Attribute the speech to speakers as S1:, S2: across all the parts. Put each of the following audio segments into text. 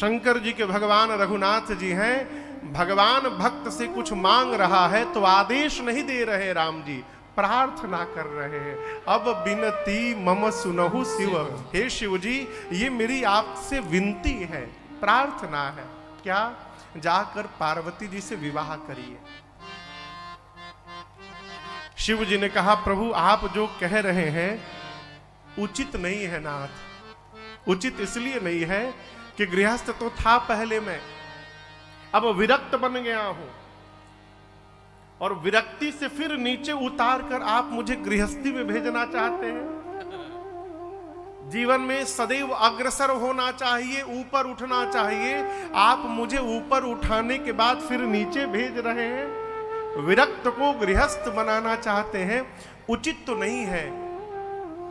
S1: शंकर जी के भगवान रघुनाथ जी हैं। भगवान भक्त से कुछ मांग रहा है तो आदेश नहीं दे रहे राम जी, प्रार्थना कर रहे हैं। अब विनती मम सुनहु शिव, हे शिव जी ये मेरी आपसे विनती है, प्रार्थना है। क्या? जाकर पार्वती जी से विवाह करिए। शिव जी ने कहा प्रभु आप जो कह रहे हैं उचित नहीं है नाथ। उचित इसलिए नहीं है कि गृहस्थ तो था पहले मैं, अब विरक्त बन गया हूं, और विरक्ति से फिर नीचे उतार कर आप मुझे गृहस्थी में भेजना चाहते हैं। जीवन में सदैव अग्रसर होना चाहिए, ऊपर उठना चाहिए। आप मुझे ऊपर उठाने के बाद फिर नीचे भेज रहे हैं। विरक्त को गृहस्थ बनाना चाहते हैं, उचित तो नहीं है।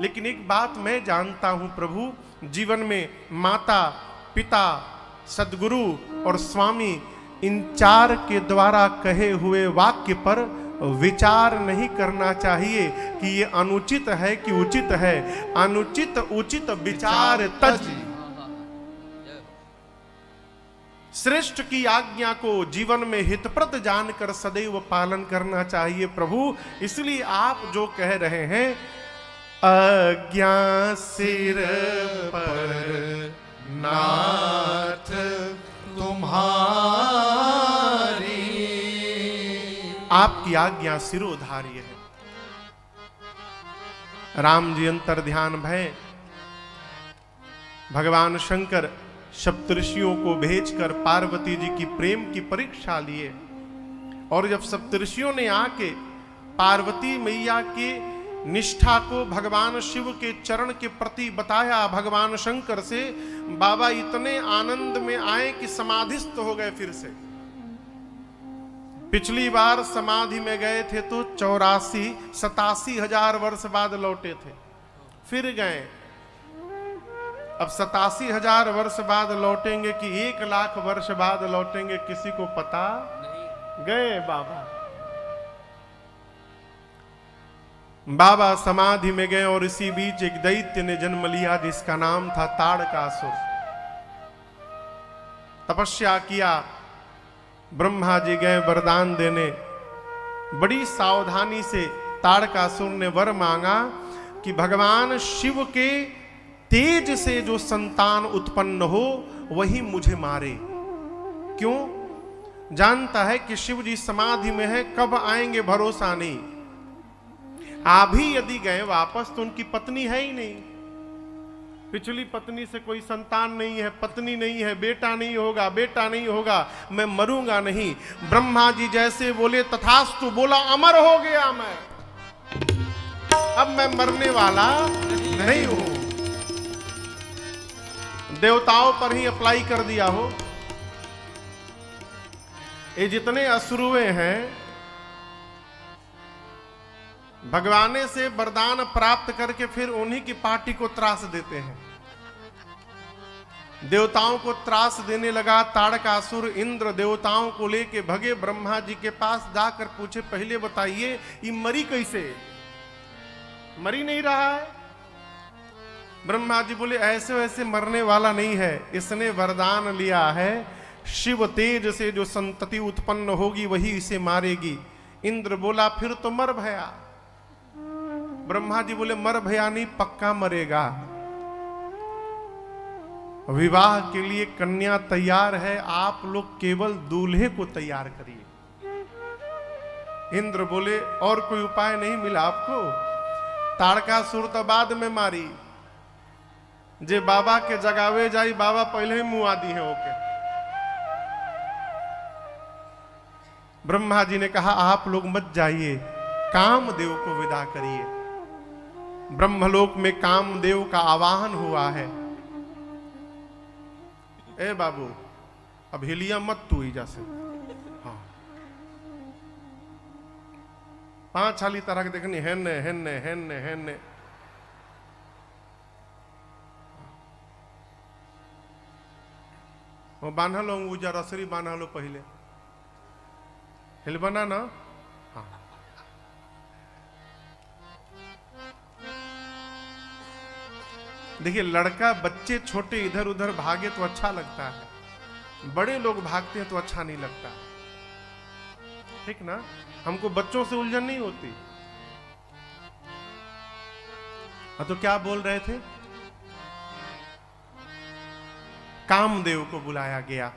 S1: लेकिन एक बात मैं जानता हूं प्रभु, जीवन में माता, पिता, सद्गुरु और स्वामी, इन चार के द्वारा कहे हुए वाक्य पर विचार नहीं करना चाहिए कि ये अनुचित है कि उचित है। अनुचित उचित विचार तज। श्रेष्ठ की आज्ञा को जीवन में हितप्रद जानकर सदैव पालन करना चाहिए प्रभु। इसलिए आप जो कह रहे हैं, आज्ञा सिर पर नाथ तुम्हारी, आपकी आज्ञा सिरोधार्य है। राम जी अंतर ध्यान भय भगवान शंकर सप्तऋषियों को भेजकर पार्वती जी की प्रेम की परीक्षा लिए। और जब सप्तऋषियों ने आके पार्वती मैया के निष्ठा को भगवान शिव के चरण के प्रति बताया भगवान शंकर से, बाबा इतने आनंद में आए कि समाधिस्थ हो गए फिर से। पिछली बार समाधि में गए थे तो 87 हजार वर्ष बाद लौटे थे, फिर गए। अब 87 हजार वर्ष बाद लौटेंगे कि 1 लाख वर्ष बाद लौटेंगे, किसी को पता नहीं। गए बाबा। बाबा समाधि में गए और इसी बीच एक दैत्य ने जन्म लिया जिसका नाम था ताड़कासुर। तपस्या किया, ब्रह्मा जी गए वरदान देने। बड़ी सावधानी से ताड़कासुर ने वर मांगा कि भगवान शिव के तेज से जो संतान उत्पन्न हो वही मुझे मारे। क्यों? जानता है कि शिव जी समाधि में है, कब आएंगे भरोसा नहीं। आ भी यदि गए वापस तो उनकी पत्नी है ही नहीं, पिछली पत्नी से कोई संतान नहीं है, पत्नी नहीं है, बेटा नहीं होगा, बेटा नहीं होगा, मैं मरूंगा नहीं। ब्रह्मा जी जैसे बोले तथास्तु, बोला अमर हो गया मैं, अब मैं मरने वाला नहीं हूं। देवताओं पर ही अप्लाई कर दिया हो। ये जितने असुरुए हैं भगवाने से वरदान प्राप्त करके फिर उन्हीं की पार्टी को त्रास देते हैं। देवताओं को त्रास देने लगा ताड़कासुर। इंद्र देवताओं को लेके भगे, ब्रह्मा जी के पास जाकर पूछे पहले बताइए ये मरी कैसे? मरी नहीं रहा है। ब्रह्मा जी बोले ऐसे वैसे मरने वाला नहीं है, इसने वरदान लिया है शिव तेज से जो संतति उत्पन्न होगी वही इसे मारेगी। इंद्र बोला फिर तो मर भया। ब्रह्मा जी बोले मर भया नहीं, पक्का मरेगा। विवाह के लिए कन्या तैयार है, आप लोग केवल दूल्हे को तैयार करिए। इंद्र बोले और कोई उपाय नहीं मिला आपको? ताड़कासुर तो बाद में मारी, जे बाबा के जगावे जाई बाबा पहले ही मुँह आदि है ओके। ब्रह्मा जी ने कहा आप लोग मत जाइए, कामदेव को विदा करिए। ब्रह्मलोक में कामदेव का आवाहन हुआ है। ए बाबू अब हिलिया मत तू ही जैसे, हाँ 5 हाली तरह के देखनी हेन्ने हेन्ने हेन्ने हेन्ने। वो बांधा लो ऊजा रसरी बांधा लो पहले हिलबना ना। हाँ देखिए लड़का बच्चे छोटे इधर उधर भागे तो अच्छा लगता है, बड़े लोग भागते हैं तो अच्छा नहीं लगता, ठीक ना। हमको बच्चों से उलझन नहीं होती। तो क्या बोल रहे थे? कामदेव को बुलाया गया।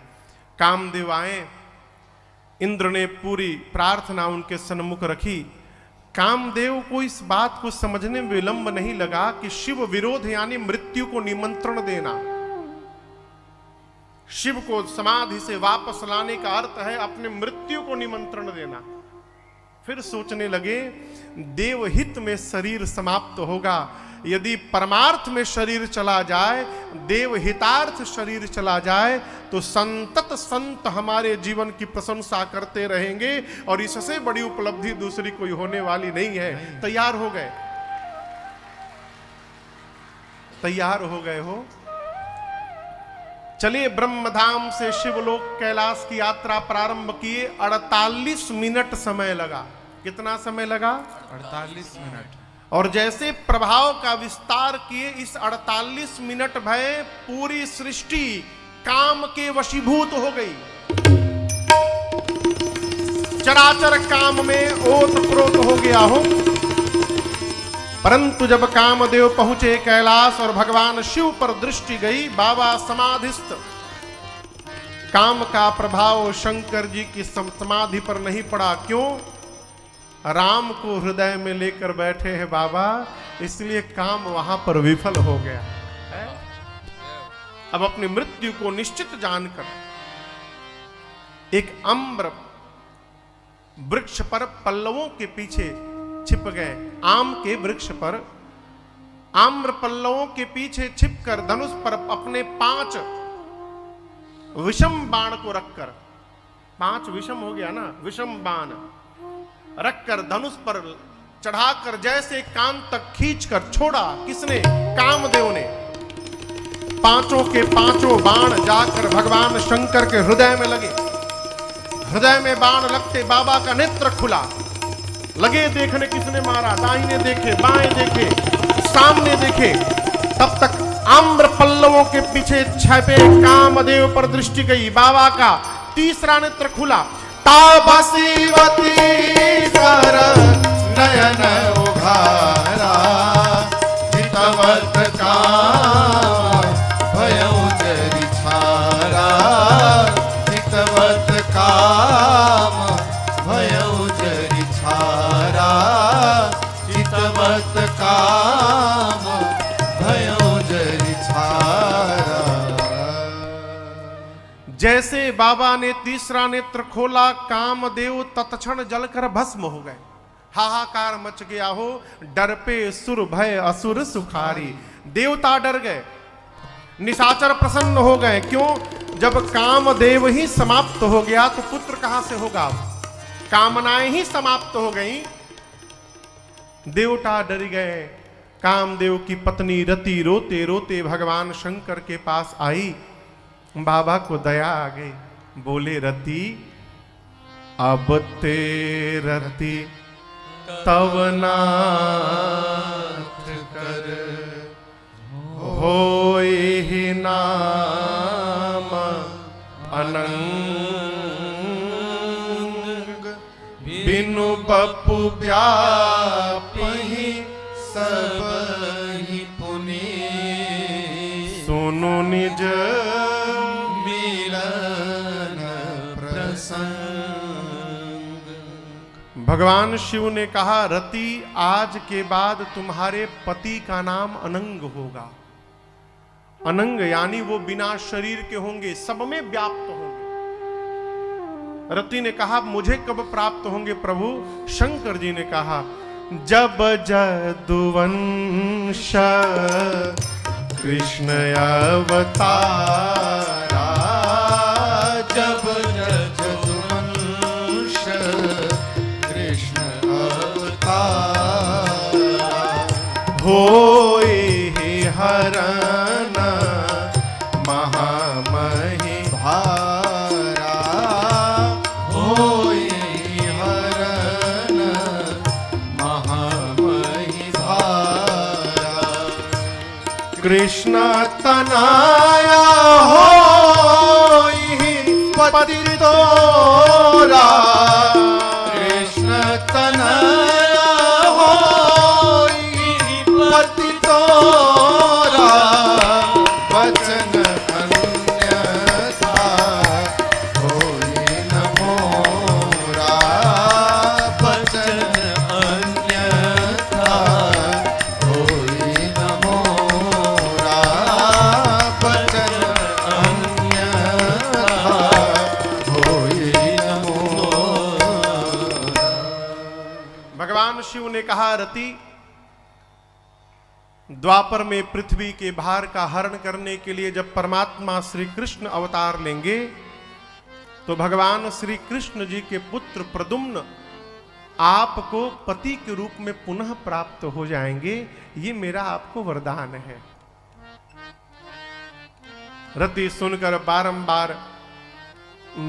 S1: कामदेव आए, इंद्र ने पूरी प्रार्थना उनके सन्मुख रखी। कामदेव को इस बात को समझने में विलंब नहीं लगा कि शिव विरोध यानी मृत्यु को निमंत्रण देना। शिव को समाधि से वापस लाने का अर्थ है अपने मृत्यु को निमंत्रण देना। फिर सोचने लगे, देवहित में शरीर समाप्त होगा, यदि परमार्थ में शरीर चला जाए, देवहितार्थ शरीर चला जाए, तो संतत संत हमारे जीवन की प्रशंसा करते रहेंगे और इससे बड़ी उपलब्धि दूसरी कोई होने वाली नहीं है। तैयार हो गए? तैयार हो गए हो? चलिए, ब्रह्मधाम से शिवलोक कैलाश की यात्रा प्रारंभ किए। 48 मिनट समय लगा। कितना समय लगा?
S2: 48 मिनट।
S1: और जैसे प्रभाव का विस्तार किए, इस 48 मिनट भय पूरी सृष्टि काम के वशीभूत हो गई। चराचर काम में ओतप्रोत हो गया हो। परंतु जब कामदेव पहुंचे कैलाश और भगवान शिव पर दृष्टि गई, बाबा समाधिस्थ। काम का प्रभाव शंकर जी की समाधि पर नहीं पड़ा। क्यों? राम को हृदय में लेकर बैठे हैं बाबा, इसलिए काम वहां पर विफल हो गया है। अब अपनी मृत्यु को निश्चित जानकर एक अम्र वृक्ष पर पल्लवों के पीछे छिप गए। आम के वृक्ष पर आम्र पल्लवों के पीछे छिपकर धनुष पर अपने 5 विषम बाण को रखकर, 5 विषम हो गया ना, विषम बाण रखकर धनुष पर चढ़ाकर जैसे कान तक खींचकर छोड़ा। किसने? कामदेव ने। 5 के 5 बाण जाकर भगवान शंकर के हृदय में लगे। हृदय में बाण लगते बाबा का नेत्र खुला। लगे देखने किसने मारा, दाहिने देखे, बाएं देखे, सामने देखे। तब तक आम्र पल्लवों के पीछे छपे कामदेव पर दृष्टि गई। बाबा का तीसरा नेत्र खुला। ताबसीवती कर नयन उघारा, हितवत काम भयउ जरि छारा, हितवत काम भयउ जरि छारा, हितवत काम भयउ जरि छारा। जैसे बाबा ने तीसरा नेत्र खोला, कामदेव तत्क्षण जलकर भस्म हो गए। हाहाकार मच गया हो। डर पे सुर भय असुर सुखारी। देवता डर गए, निशाचर प्रसन्न हो गए। क्यों? जब कामदेव ही समाप्त हो गया तो पुत्र कहां से होगा? कामनाएं ही समाप्त हो गई। देवता डर गए। कामदेव की पत्नी रति रोते रोते भगवान शंकर के पास आई। बाबा को दया आ गई। बोले, रति अब ते रति तव नाथ कर, होई नाम अनंग, बिनु बपु व्यापहि सबहि पुनि, सुनु निज भगवान शिव ने कहा, रति आज के बाद तुम्हारे पति का नाम अनंग होगा। अनंग यानी वो बिना शरीर के होंगे, सब में व्याप्त होंगे। रति ने कहा, मुझे कब प्राप्त होंगे प्रभु? शंकर जी ने कहा, जब जदुवंश कृष्ण अवतारा, जब होए हरण महामहि भारा, होए हरण महामहि भारा। कृष्ण तनाया होई
S3: पति तोरा कृष्ण तनया होई पति तोरा वचन अन्यथा होई न मोरा वचन अन्यथा होई न मोरा वचन अन्यथा होई न मोरा।
S1: भगवान शिव ने कहा, रति द्वापर में पृथ्वी के भार का हरण करने के लिए जब परमात्मा श्री कृष्ण अवतार लेंगे तो भगवान श्री कृष्ण जी के पुत्र प्रद्युम्न आपको पति के रूप में पुनः प्राप्त हो जाएंगे। ये मेरा आपको वरदान है। रति सुनकर बारंबार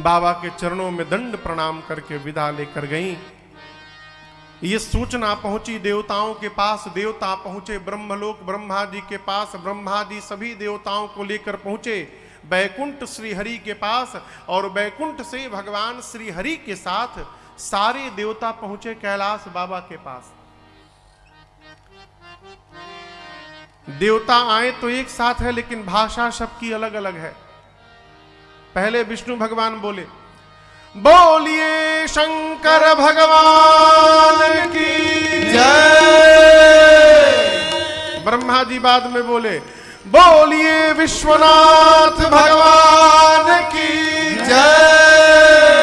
S1: बाबा के चरणों में दंड प्रणाम करके विदा लेकर गईं। ये सूचना पहुंची देवताओं के पास, देवता पहुंचे ब्रह्मलोक, ब्रह्मा जी के पास, ब्रह्मा जी सभी देवताओं को लेकर पहुंचे बैकुंठ श्री हरि के पास, और बैकुंठ से भगवान श्री हरि के साथ सारे देवता पहुंचे कैलाश बाबा के पास। देवता आए तो एक साथ है, लेकिन भाषा सबकी अलग अलग है। पहले विष्णु भगवान बोले, बोलिए शंकर भगवान की जय। ब्रह्मा जी बाद में बोले, बोलिए विश्वनाथ भगवान की जय।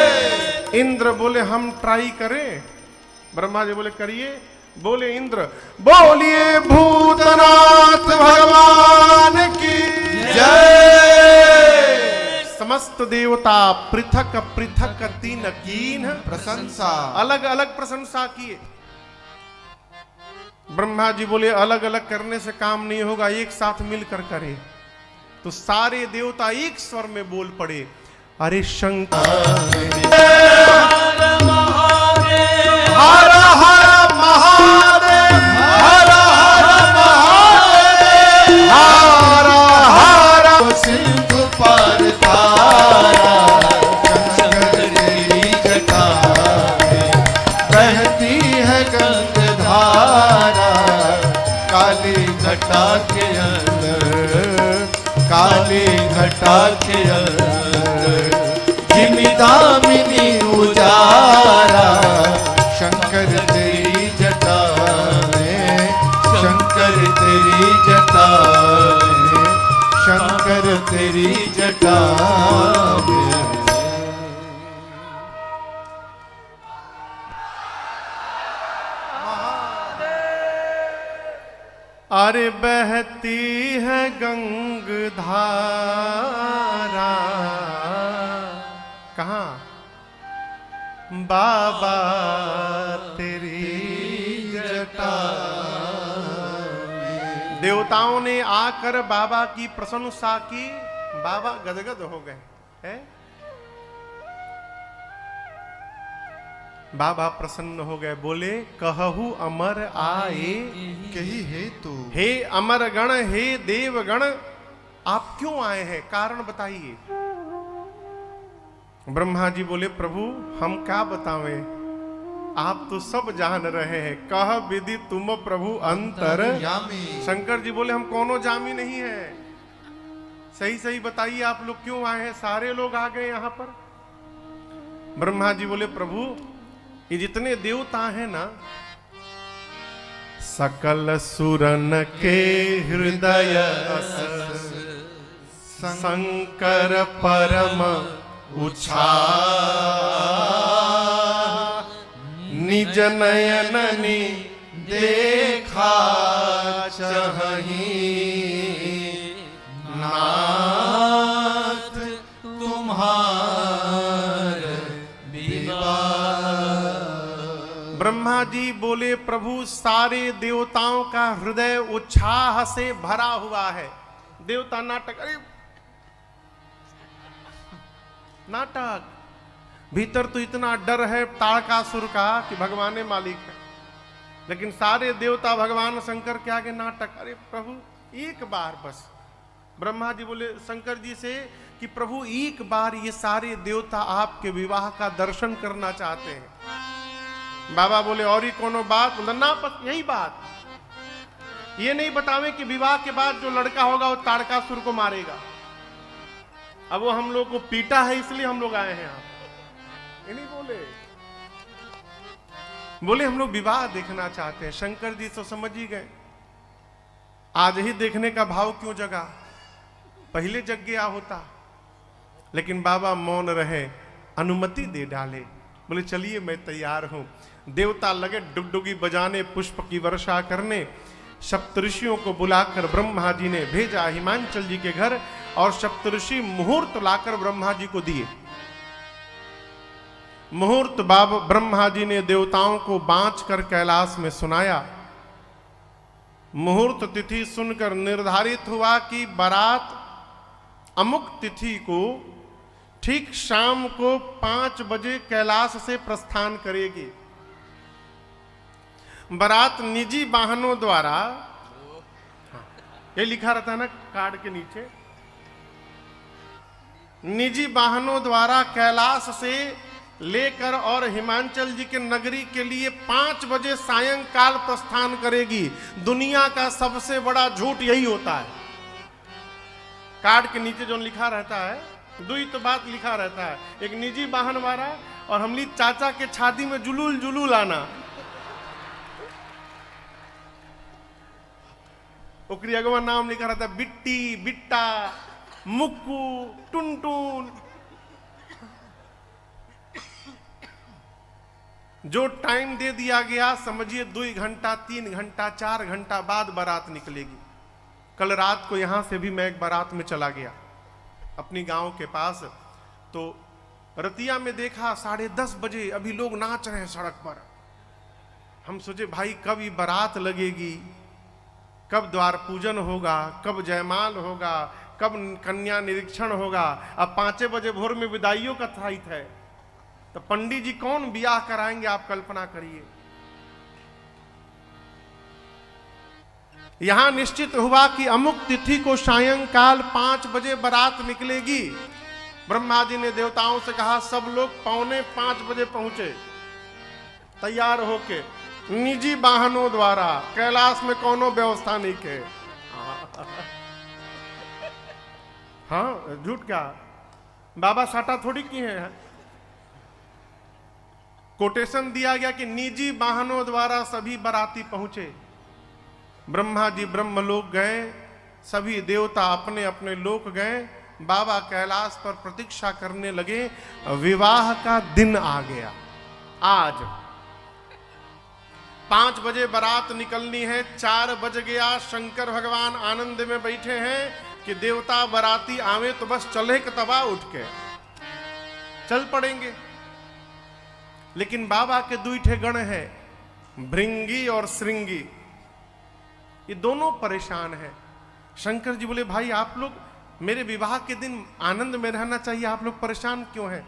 S1: इंद्र बोले, हम ट्राई करें। ब्रह्मा जी बोले, करिए। बोले इंद्र, बोलिए भूतनाथ भगवान की जय। समस्त देवता पृथक पृथक तीन कीन
S3: प्रशंसा,
S1: अलग अलग प्रशंसा किए। ब्रह्मा जी बोले, अलग अलग करने से काम नहीं होगा, एक साथ मिलकर करे। तो सारे देवता एक स्वर में बोल पड़े, अरे शंकर हर हर महादेव, हर हर महादेव, हर हर
S3: सिंधु पार तारा शंकर तेरी जटा में बहती है गंगाधारा। काली घटा के अंदर, काली घटा के अंदर जिमिदामिनी उजारा। शंकर तेरी जटा में, शंकर तेरी जटा में, शंकर तेरी जटा में।
S1: अरे बहती है गंगधारा। कहाँ? बाबा तेरी जटा में। देवताओं ने आकर बाबा की प्रशंसा की, बाबा गदगद हो गए हैं। बाबा प्रसन्न हो गए, बोले, कहहु अमर आए
S3: कही हे तू।
S1: हे अमर गण, हे देव गण, आप क्यों आए हैं, कारण बताइए। ब्रह्मा जी बोले, प्रभु हम क्या बतावें, आप तो सब जान रहे हैं। कह विधि तुम प्रभु अंतर
S3: यामी।
S1: शंकर जी बोले, हम कोनो जामी नहीं है, सही सही बताइए आप लोग क्यों आए हैं, सारे लोग आ गए यहां पर। ब्रह्मा जी बोले, प्रभु ये जितने देवता हैं ना, सकल सुरन के हृदय शंकर परम उछा। निज नयननि देखा चही, नाथ तुम्हार ब्रह्मा जी बोले, प्रभु सारे देवताओं का हृदय उत्साह से भरा हुआ है। देवता नाटक, अरे नाटक, भीतर तो इतना डर है ताड़कासुर का कि भगवान मालिक है, लेकिन सारे देवता भगवान शंकर के आगे नाटक। अरे प्रभु एक बार बस ब्रह्मा जी बोले शंकर जी से कि प्रभु एक बार ये सारे देवता आपके विवाह का दर्शन करना चाहते हैं। बाबा बोले और ही कोनो बात? बोला ना, बस यही बात। ये नहीं बतावे कि विवाह के बाद जो लड़का होगा वो तारकासुर को मारेगा। अब वो हम लोग को पीटा है इसलिए हम लोग आए हैं यहाँ। ये नहीं बोले हम लोग विवाह देखना चाहते हैं। शंकर जी तो समझ ही गए, आज ही देखने का भाव क्यों जगा, पहले जग गया होता। लेकिन बाबा मौन रहे, अनुमति दे डाले। बोले चलिए मैं तैयार हूं। देवता लगे डुगडुगी बजाने, पुष्प की वर्षा करने। सप्तऋषियों को बुलाकर ब्रह्मा जी ने भेजा हिमांचल जी के घर, और सप्तऋषि मुहूर्त लाकर ब्रह्मा जी को दिए। मुहूर्त बाबा ब्रह्मा जी ने देवताओं को बांच कर कैलाश में सुनाया। मुहूर्त तिथि सुनकर निर्धारित हुआ कि बारात अमुक तिथि को ठीक शाम को 5 बजे कैलाश से प्रस्थान करेगी। बारात निजी वाहनों द्वारा, ये लिखा रहता है ना कार्ड के नीचे, निजी वाहनों द्वारा कैलाश से लेकर और हिमांचल जी के नगरी के लिए 5 बजे सायंकाल प्रस्थान करेगी। दुनिया का सबसे बड़ा झूठ यही होता है। कार्ड के नीचे जो लिखा रहता है, दो ही तो बात लिखा रहता है, एक निजी वाहन वाला और हमली चाचा के छाती में जुलूल जुलूल आना। ओकरी अगवा नाम लिखा रहता है बिट्टी, बिट्टा, मुक्कू, टुनटुन। जो टाइम दे दिया गया, समझिए 2 घंटा, 3 घंटा, 4 घंटा बाद बारात निकलेगी। कल रात को यहां से भी मैं एक बारात में चला गया अपनी गांव के पास, तो रतिया में देखा 10:30 बजे अभी लोग नाच रहे हैं सड़क पर। हम सोचे भाई कब ये बारात लगेगी, कब द्वार पूजन होगा, कब जयमाल होगा, कब कन्या निरीक्षण होगा। अब 5 बजे भोर में विदाइयों का साहित है, तो पंडित जी कौन ब्याह कराएंगे, आप कल्पना करिए। यहां निश्चित हुआ कि अमुक तिथि को सायंकाल 5 बजे बारात निकलेगी। ब्रह्मा जी ने देवताओं से कहा सब लोग 4:45 बजे पहुंचे तैयार होके, निजी वाहनों द्वारा। कैलाश में कोनो व्यवस्था नहीं के। हाँ झूठ क्या, बाबा साटा थोड़ी की है। कोटेशन दिया गया कि निजी वाहनों द्वारा सभी बाराती पहुंचे। ब्रह्मा जी ब्रह्मलोक गए, सभी देवता अपने अपने लोक गए। बाबा कैलाश पर प्रतीक्षा करने लगे। विवाह का दिन आ गया। आज 5 बजे बारात निकलनी है, 4 बज गया। शंकर भगवान आनंद में बैठे हैं कि देवता बाराती आवे तो बस चले के तबा उठ के चल पड़ेंगे। लेकिन बाबा के 2 ठे गण है, भृंगी और श्रृंगी, ये दोनों परेशान हैं। शंकर जी बोले भाई आप लोग मेरे विवाह के दिन आनंद में रहना चाहिए, आप लोग परेशान क्यों हैं?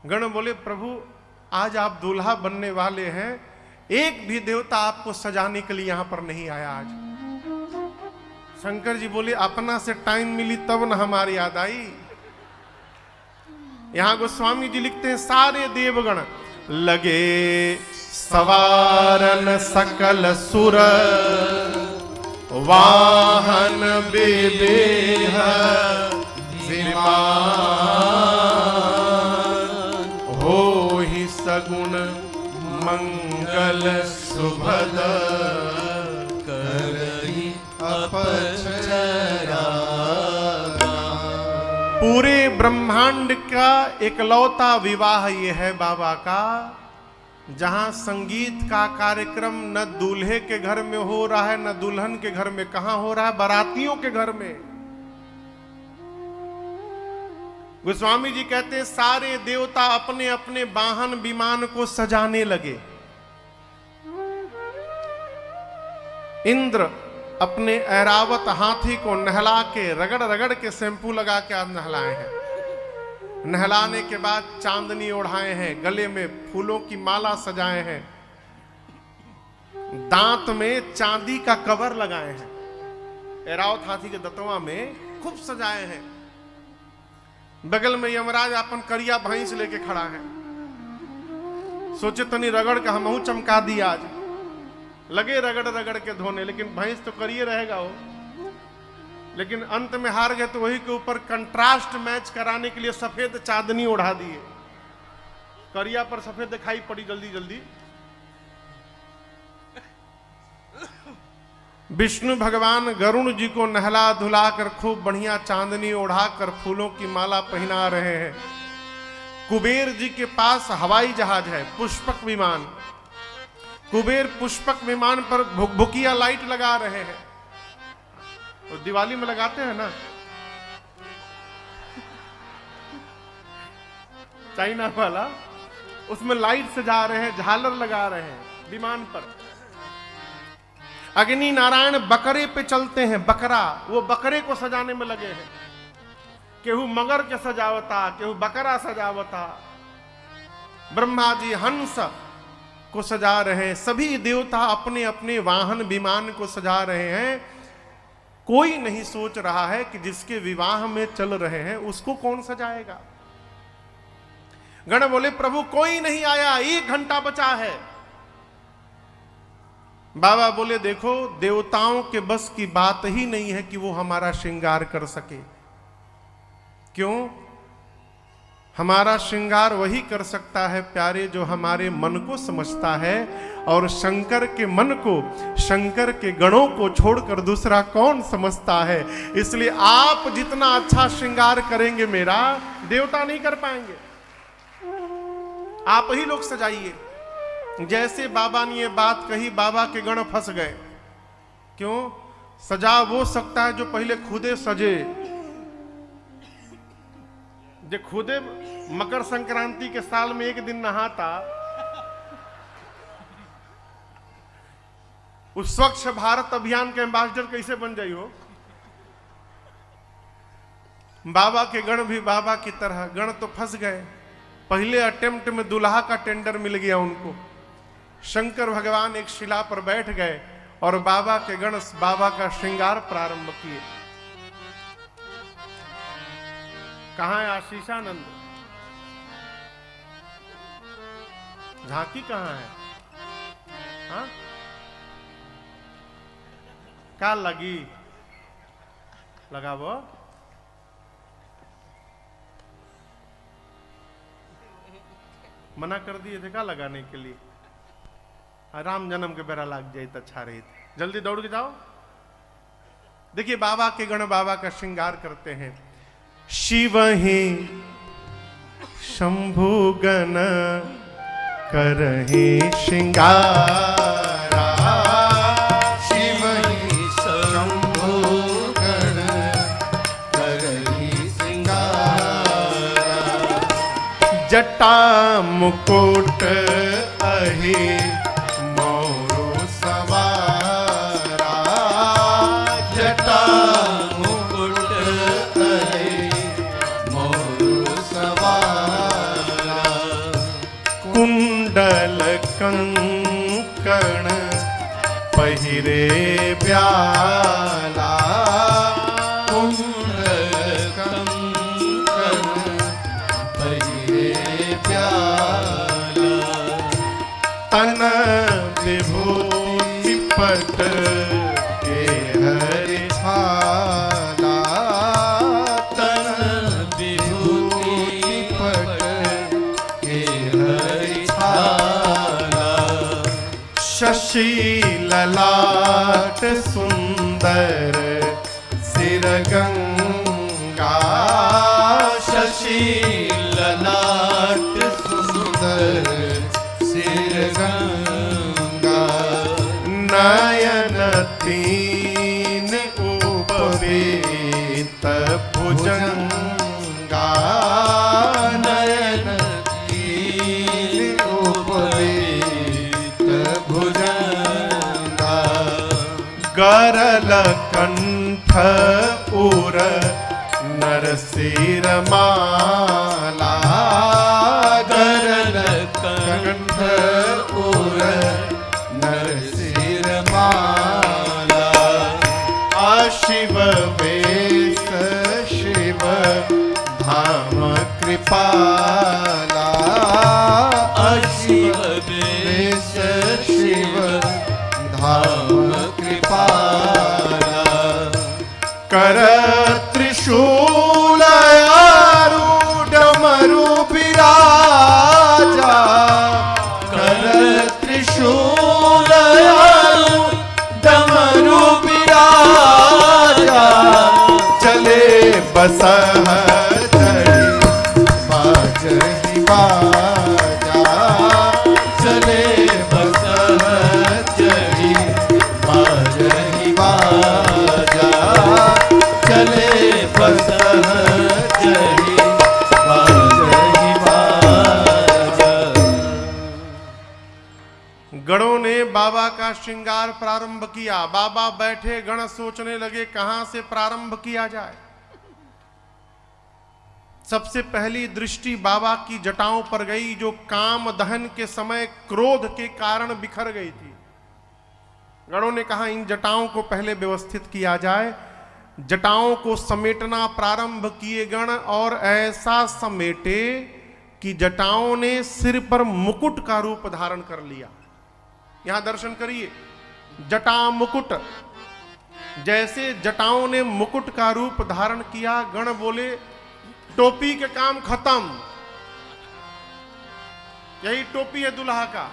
S1: गण बोले प्रभु आज आप दूल्हा बनने वाले हैं, एक भी देवता आपको सजाने के लिए यहां पर नहीं आया आज। शंकर जी बोले अपना से टाइम मिली तब न हमारी याद आई। यहां गोस्वामी जी लिखते हैं सारे देवगण लगे सवारन सकल सुर, वाहन बेदेह विमान, हो ही सगुण मंगल सुभद,
S3: करही अपचरा।
S1: पूरे ब्रह्मांड का एकलौता विवाह ये है बाबा का, जहां संगीत का कार्यक्रम न दूल्हे के घर में हो रहा है न दुल्हन के घर में, कहां हो रहा है? बारातियों के घर में। गोस्वामी जी कहते हैं सारे देवता अपने अपने वाहन विमान को सजाने लगे। इंद्र अपने ऐरावत हाथी को नहला के रगड़ रगड़ के शैंपू लगा के आज नहलाए हैं। नहलाने के बाद चांदनी ओढ़ाए हैं, गले में फूलों की माला सजाए हैं, दांत में चांदी का कवर लगाए हैं। एरावत हाथी के दतवा में खूब सजाए हैं। बगल में यमराज अपन करिया भैंस लेके खड़ा है। सोचे तनी रगड़ का हमहू चमका दिया आज, लगे रगड़ रगड़ के धोने, लेकिन भैंस तो करिए रहेगा वो। लेकिन अंत में हार गए तो वही के ऊपर कंट्रास्ट मैच कराने के लिए सफेद चांदनी उड़ा दिए। करिया पर सफेद दिखाई पड़ी जल्दी जल्दी। विष्णु भगवान गरुण जी को नहला धुला कर खूब बढ़िया चांदनी ओढ़ाकर फूलों की माला पहना रहे हैं। कुबेर जी के पास हवाई जहाज है, पुष्पक विमान। कुबेर पुष्पक विमान पर भुकिया लाइट लगा रहे हैं। तो दिवाली में लगाते हैं ना, चाइना वाला, उसमें लाइट सजा रहे हैं, झालर लगा रहे हैं विमान पर। अग्नि नारायण बकरे पे चलते हैं, बकरा, वो बकरे को सजाने में लगे हैं। केहू मगर के सजावता, केहू बकरा सजावता। ब्रह्मा जी हंस को सजा रहे हैं। सभी देवता अपने अपने वाहन विमान को सजा रहे हैं। कोई नहीं सोच रहा है कि जिसके विवाह में चल रहे हैं उसको कौन सजाएगा। गण बोले प्रभु कोई नहीं आया, 1 घंटा बचा है। बाबा बोले देखो देवताओं के बस की बात ही नहीं है कि वो हमारा श्रृंगार कर सके। क्यों? हमारा श्रृंगार वही कर सकता है प्यारे जो हमारे मन को समझता है, और शंकर के मन को, शंकर के गणों को छोड़कर दूसरा कौन समझता है। इसलिए आप जितना अच्छा श्रृंगार करेंगे मेरा, देवता नहीं कर पाएंगे। आप ही लोग सजाइए। जैसे बाबा ने ये बात कही, बाबा के गण फंस गए। क्यों? सजा वो सकता है जो पहले खुदे सजे। जो खुदे मकर संक्रांति के साल में 1 दिन नहाता, उस स्वच्छ भारत अभियान के एम्बेसडर कैसे बन जाई हो। बाबा के गण भी बाबा की तरह, गण तो फंस गए। पहले अटेम्प्ट में दूल्हा का टेंडर मिल गया उनको। शंकर भगवान एक शिला पर बैठ गए और बाबा के गण बाबा का श्रृंगार प्रारंभ किए। कहां है आशीषानंद? झांकी कहां है? हाँ, क्या लगी? लगा वो मना कर दिए थे क्या लगाने के लिए। राम जन्म के बेरा लग जाए तो अच्छा रही। जल्दी दौड़ के जाओ। देखिए बाबा के गण बाबा का श्रृंगार करते हैं। शिव ही शंभु गण करहि श्रृंगारा,
S3: शिव ही शंभु गण करहि श्रृंगारा।
S1: जटा मुकुट अहि मोरु सवारा,
S3: जटा मुकुट अहि मोरु सवारा।
S1: कुंडल कंकण पहिरे ब्याला,
S3: कुंडल कंकण पहिरे प्याला।
S1: तन विभूति पट के हरि छाला,
S3: तन विभूति पट के हरि छाला।
S1: शशि ललाट सुंदर सिर गंगा,
S3: शशि ललाट सुंदर सिर गंगा।
S1: नयन तीन उपवीत भुजंगा,
S3: नयन तीन उपवीत भुजंगा।
S1: गरल कंठ उर नरसिर माला,
S3: गरल कंठ उर नरसिर माला।
S1: आशी
S3: कृपाला
S2: अशिव
S3: देश शिव धाम कृपाला कर त्रिशूल आरूढ़ डमरू विराजा कर त्रिशूल आरूढ़ डमरू विराजा चले बसहतरी बाजहि बाजा चले बसहतरी बाजहि बाजा चले बसहतरी बाजहि बाजा।
S1: गणों ने बाबा का श्रृंगार प्रारंभ किया। बाबा बैठे, गण सोचने लगे कहां से प्रारंभ किया जाए। सबसे पहली दृष्टि बाबा की जटाओं पर गई, जो काम दहन के समय क्रोध के कारण बिखर गई थी। गणों ने कहा इन जटाओं को पहले व्यवस्थित किया जाए। जटाओं को समेटना प्रारंभ किए गण, और ऐसा समेटे कि जटाओं ने सिर पर मुकुट का रूप धारण कर लिया। यहां दर्शन करिए, जटा मुकुट। जैसे जटाओं ने मुकुट का रूप धारण किया, गण बोले टोपी के काम खत्म, यही टोपी है दुल्हा का।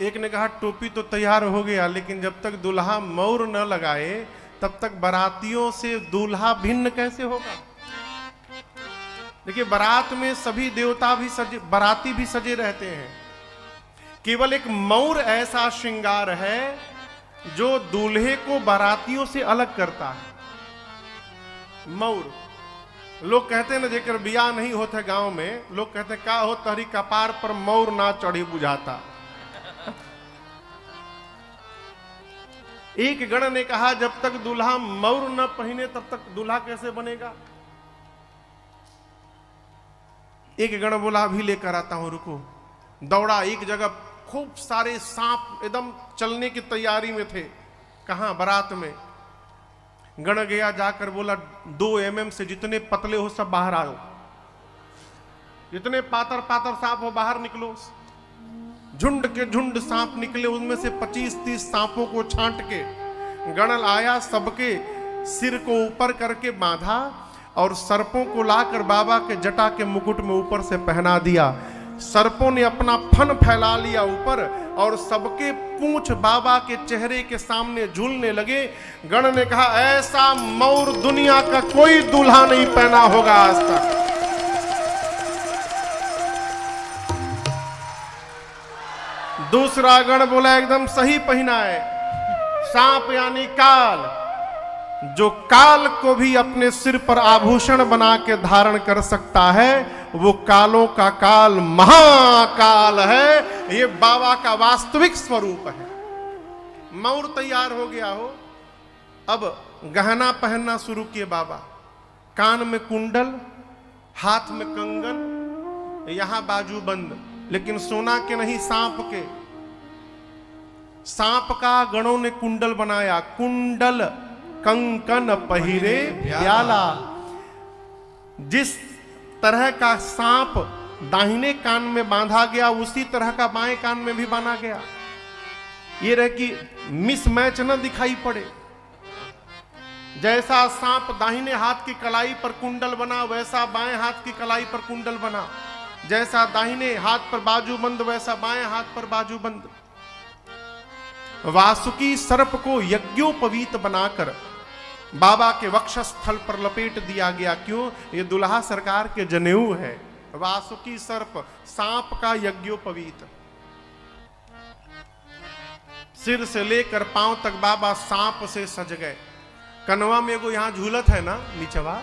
S1: एक ने कहा टोपी तो तैयार हो गया, लेकिन जब तक दुल्हा मौर न लगाए तब तक बारातियों से दूल्हा भिन्न कैसे होगा। देखिए, बारात में सभी देवता भी सजे, बाराती भी सजे रहते हैं। केवल एक मौर ऐसा श्रृंगार है जो दूल्हे को बारातियों से अलग करता है। मौर, लोग कहते हैं ना, जेकर बियाह नहीं होता गांव में, लोग कहते हैं का हो तहरी कपार पर मौर ना चढ़ी बुझाता। एक गण ने कहा जब तक दूल्हा मौर न पहने तब तक दूल्हा कैसे बनेगा। एक गण बोला अभी लेकर आता हूं, रुको। दौड़ा, एक जगह खूब सारे सांप एकदम चलने की तैयारी में थे। कहां? बारात में। गण गया, जाकर बोला 2 mm से जितने पतले हो सब बाहर आओ, जितने पातर पातर सांप हो बाहर निकलो। झुंड के झुंड सांप निकले, उनमें से 25-30 सांपों को छांट के गण आया, सबके सिर को ऊपर करके बांधा और सर्पों को लाकर बाबा के जटा के मुकुट में ऊपर से पहना दिया। सर्पों ने अपना फन फैला लिया ऊपर, और सबके पूंछ बाबा के चेहरे के सामने झूलने लगे। गण ने कहा ऐसा मौर दुनिया का कोई दूल्हा नहीं पहना होगा आज तक। दूसरा गण बोला एकदम सही पहना है। सांप यानी काल, जो काल को भी अपने सिर पर आभूषण बना के धारण कर सकता है, वो कालों का काल महाकाल है। ये बाबा का वास्तविक स्वरूप है। मौर तैयार हो गया हो, अब गहना पहनना शुरू किए बाबा। कान में कुंडल, हाथ में कंगन, यहां बाजूबंद, लेकिन सोना के नहीं, सांप के। सांप का गणों ने कुंडल बनाया। कुंडल कंकन पहिरे प्याला। जिस तरह का सांप दाहिने कान में बांधा गया, उसी तरह का बाएं कान में भी बांधा गया। ये रहे कि मिसमैच न दिखाई पड़े। जैसा सांप दाहिने हाथ की कलाई पर कुंडल बना, वैसा बाएं हाथ की कलाई पर कुंडल बना। जैसा दाहिने हाथ पर बाजूबंद, वैसा बाएं हाथ पर बाजूबंद। वासुकी सर्प को यज्ञोपवीत बनाकर बाबा के वक्षस्थल पर लपेट दिया गया। क्यों? ये दुल्हा सरकार के जनेऊ है। वासुकी सर्प, सांप का यज्ञोपवीत। सिर से लेकर पांव तक बाबा सांप से सज गए। कनवा में एगो यहां झूलत है ना, नीचवा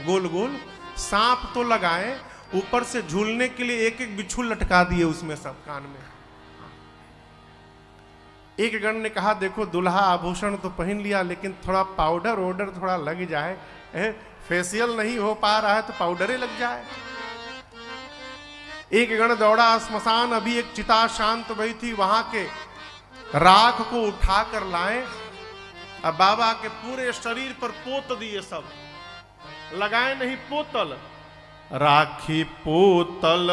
S1: गोल गोल, सांप तो लगाए, ऊपर से झूलने के लिए एक एक बिच्छू लटका दिए उसमें सब कान में। एक गण ने कहा देखो दुल्हा आभूषण तो पहन लिया, लेकिन थोड़ा पाउडर ओडर थोड़ा लग जाए। फेशियल नहीं हो पा रहा है तो पाउडर ही लग जाए। एक गण दौड़ा श्मशान। अभी एक चिता शांत भई थी, वहां के राख को उठाकर लाए। अब बाबा के पूरे शरीर पर पोत दिए, सब लगाए नहीं पोतल। राखी पोतल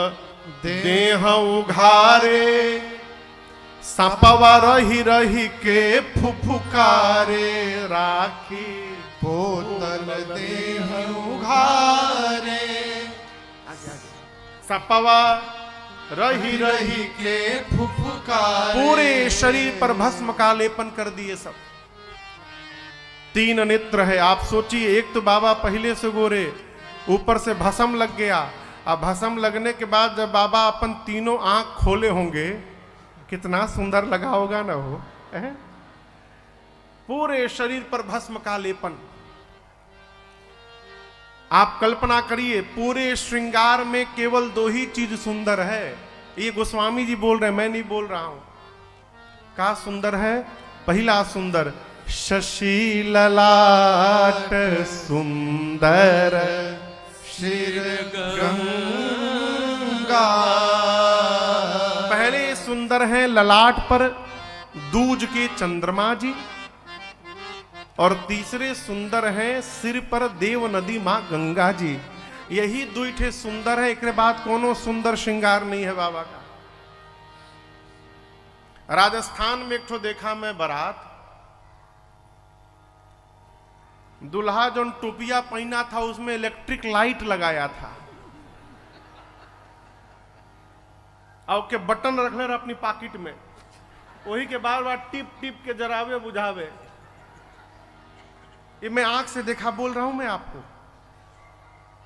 S1: देह उघारे, सपवा रही रही के फुफुकारे। राखी
S3: पोतल देह उघारे,
S1: सपवा रही
S3: रही के फुफुकारे।
S1: पूरे शरीर पर भस्म का लेपन कर दिए सब। 3 नेत्र है। आप सोचिए, एक तो बाबा पहले से गोरे, ऊपर से भस्म लग गया। अब भस्म लगने के बाद जब बाबा अपन तीनों आंख खोले होंगे, कितना सुंदर लगा होगा ना वो। पूरे शरीर पर भस्म का लेपन। आप कल्पना करिए, पूरे श्रृंगार में केवल 2 ही चीज सुंदर है। ये गोस्वामी जी बोल रहे हैं, मैं नहीं बोल रहा हूं। क्या सुंदर है? पहला सुंदर, शशि ललाट सुंदर
S3: शिर गंगा।
S1: पहले सुंदर है ललाट पर दूज के चंद्रमा जी, और तीसरे सुंदर हैं सिर पर देव नदी मां गंगा जी। यही 2 ठे सुंदर है, एक बाद कोनो सुंदर श्रृंगार नहीं है बाबा का। राजस्थान में एक ठो देखा मैं बारात, दुल्हा जो टोपिया पहना था उसमें इलेक्ट्रिक लाइट लगाया था, और के बटन रखले रहे अपनी पॉकेट में, वही के बार बार टिप टिप के जरावे बुझावे। ये मैं आंख से देखा, बोल रहा हूं मैं आपको।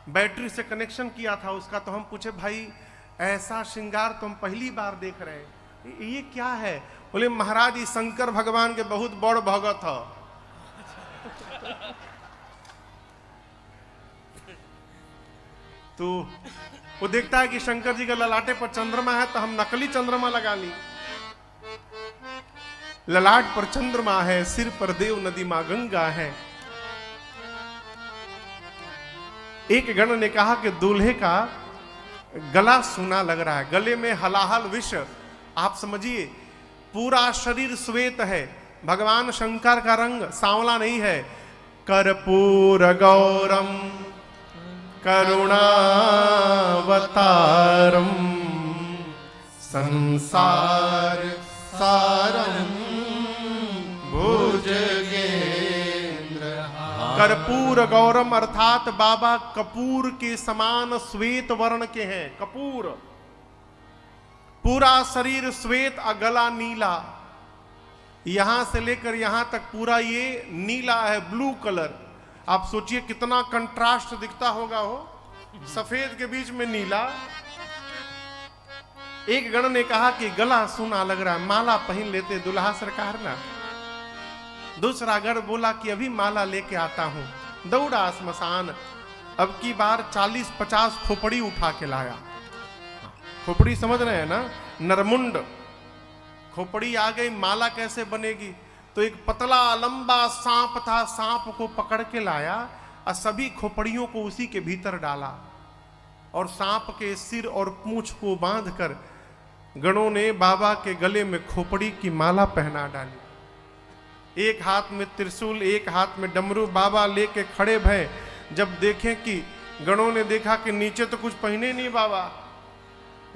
S1: बैटरी से कनेक्शन किया था उसका, तो हम पूछे भाई ऐसा श्रृंगार तो हम पहली बार देख रहे हैं, ये क्या है? बोले महाराज ये शंकर भगवान के बहुत बड़ भगत है। तो वो देखता है कि शंकर जी के ललाटे पर चंद्रमा है, तो हम नकली चंद्रमा लगा ली। ललाट पर चंद्रमा है, सिर पर देव नदी मां गंगा है। एक गण ने कहा कि दूल्हे का गला सूना लग रहा है, गले में हलाहल विष। आप समझिए, पूरा शरीर श्वेत है। भगवान शंकर का रंग सांवला नहीं है। कर्पूर गौरम करुणावतारम संसार
S3: सारं भुजगेंद्र।
S1: कर्पूर गौरम अर्थात बाबा कपूर के समान श्वेत वर्ण के हैं। कपूर, पूरा शरीर श्वेत, गला नीला, यहां से लेकर यहां तक पूरा ये नीला है, ब्लू कलर। आप सोचिए कितना कंट्रास्ट दिखता होगा हो, सफेद के बीच में नीला। एक गण ने कहा कि गला सुना लग रहा है, माला पहन लेते दुल्हा सरकार ना। दूसरा गण बोला कि अभी माला लेके आता हूं। दौड़ा स्मशान, अब की बार 40-50 खोपड़ी उठा के लाया। खोपड़ी समझ रहे हैं ना, नरमुंड खोपड़ी आ गई। माला कैसे बनेगी? तो एक पतला लंबा सांप था, सांप को पकड़ के लाया और सभी खोपड़ियों को उसी के भीतर डाला, और सांप के सिर और पूंछ को बांधकर गणों ने बाबा के गले में खोपड़ी की माला पहना डाली। एक हाथ में त्रिशूल, एक हाथ में डमरू बाबा लेके खड़े भय। जब देखें कि गणों ने देखा कि नीचे तो कुछ पहने नहीं बाबा,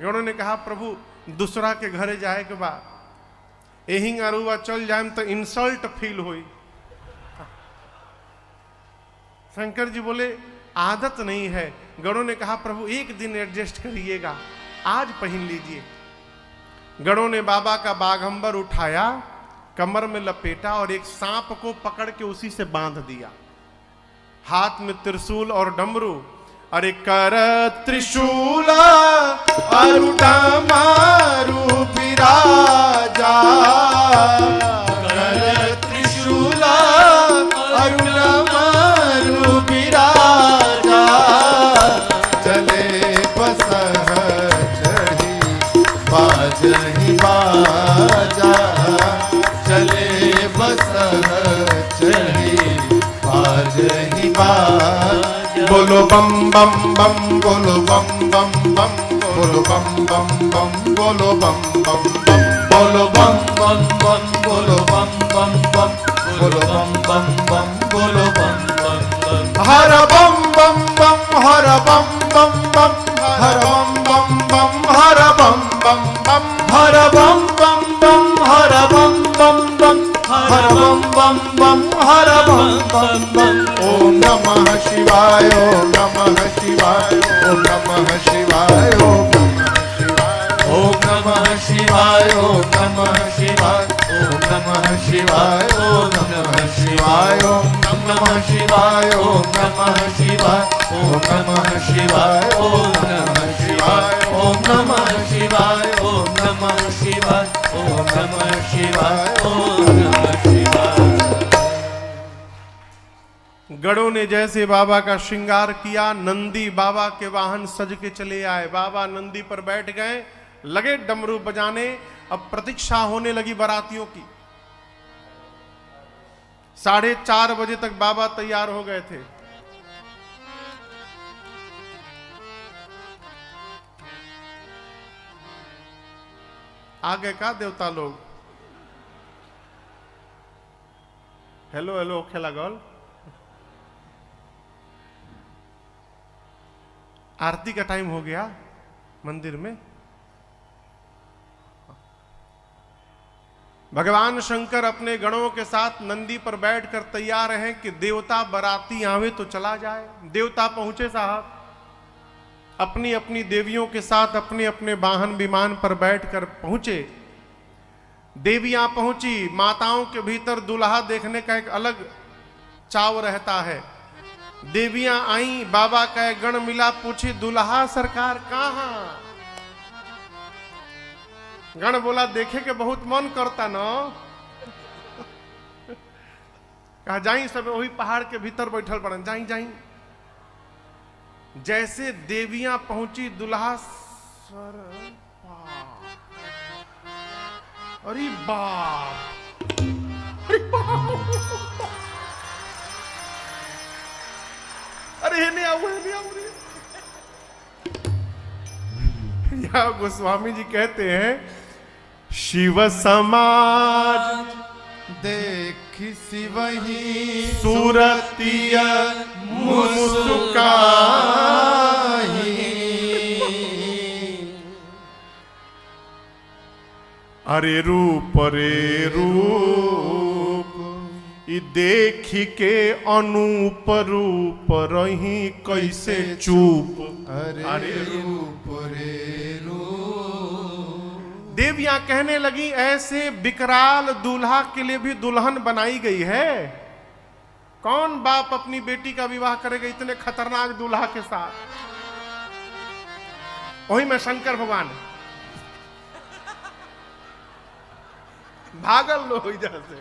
S1: गणों ने कहा प्रभु दूसरा के घरे जाए के बाद यही अरुआ चल जाए तो इंसल्ट फील हुई। शंकर जी बोले आदत नहीं है। गणों ने कहा प्रभु एक दिन एडजस्ट करिएगा, आज पहन लीजिए। गणों ने बाबा का बाघंबर उठाया, कमर में लपेटा और एक सांप को पकड़ के उसी से बांध दिया। हाथ में त्रिशूल और डमरू, अरे कर त्रिशूल
S3: अरुणा मारू विराजा। कर त्रिशूल अरुणा मारू विराजा। चले बसह चढ़ी बाजही बाजा। चले बसह चढ़ी बाजही बाजा।
S1: बोलो बम बम बम,
S3: बोलो बम बम बम, बोलो बम बम बम, बोलो बम बम बम, बोलो बम बम बम, बोलो बम बम बम, बोलो बम बम बम, बोलो बम बम बम। हर बम बम बम, हर बम बम बम हर बम बम बम हर बम बम बम हर बम बम बम हर बम बम बम हर बम बम बम हर बम बम बम। ओम नमः शिवाय ओम नमः शिवाय ओम नमः शिवाय ओम नमः शिवाय ओम नमः शिवाय ओम नमः शिवाय ओम नमः शिवाय ओम नमः शिवाय ओम नमः शिवाय ओम नमः शिवाय ओम नमः शिवाय ओम नमः शिवाय ओम नमः शिवाय ओम नमः शिवाय ओम नमः शिवाय।
S1: गणों ने जैसे बाबा का श्रृंगार किया, नंदी बाबा के वाहन सज के चले आए। बाबा नंदी पर बैठ गए, लगे डमरू बजाने। अब प्रतीक्षा होने लगी बारातियों की। 4:30 बजे तक बाबा तैयार हो गए थे। आगे का देवता लोग हेलो हेलो खेला गोल। आरती का टाइम हो गया मंदिर में। भगवान शंकर अपने गणों के साथ नंदी पर बैठकर तैयार हैं कि देवता बाराती आवे तो चला जाए। देवता पहुंचे साहब, अपनी अपनी देवियों के साथ अपने अपने वाहन विमान पर बैठकर पहुंचे। देवियां पहुंची, माताओं के भीतर दूल्हा देखने का एक अलग चाव रहता है। देवियां आई, बाबा का एक गण मिला, पूछी दूल्हा सरकार कहाँ? गण बोला देखे के बहुत मन करता न। कहा जाई सब वही पहाड़ के भीतर बैठल पड़न, जाई जाई। जैसे देवियां पहुंची, दूल्हा सर अरे बाप, अरे बाप, अरे नहीं आओ नहीं आओ। या गोस्वामी जी कहते हैं शिव समाज
S3: देखी सिवही
S1: सूरतिया मुस्काही। अरे रूप रे रूप ई देखी के अनूप रूप रही कैसे चूप।
S3: अरे रूप रे रूप।
S1: देवियां कहने लगी ऐसे विकराल दूल्हा के लिए भी दुल्हन बनाई गई है। कौन बाप अपनी बेटी का विवाह करेगा इतने खतरनाक दूल्हा के साथ? वही में शंकर भगवान भागल लो जैसे।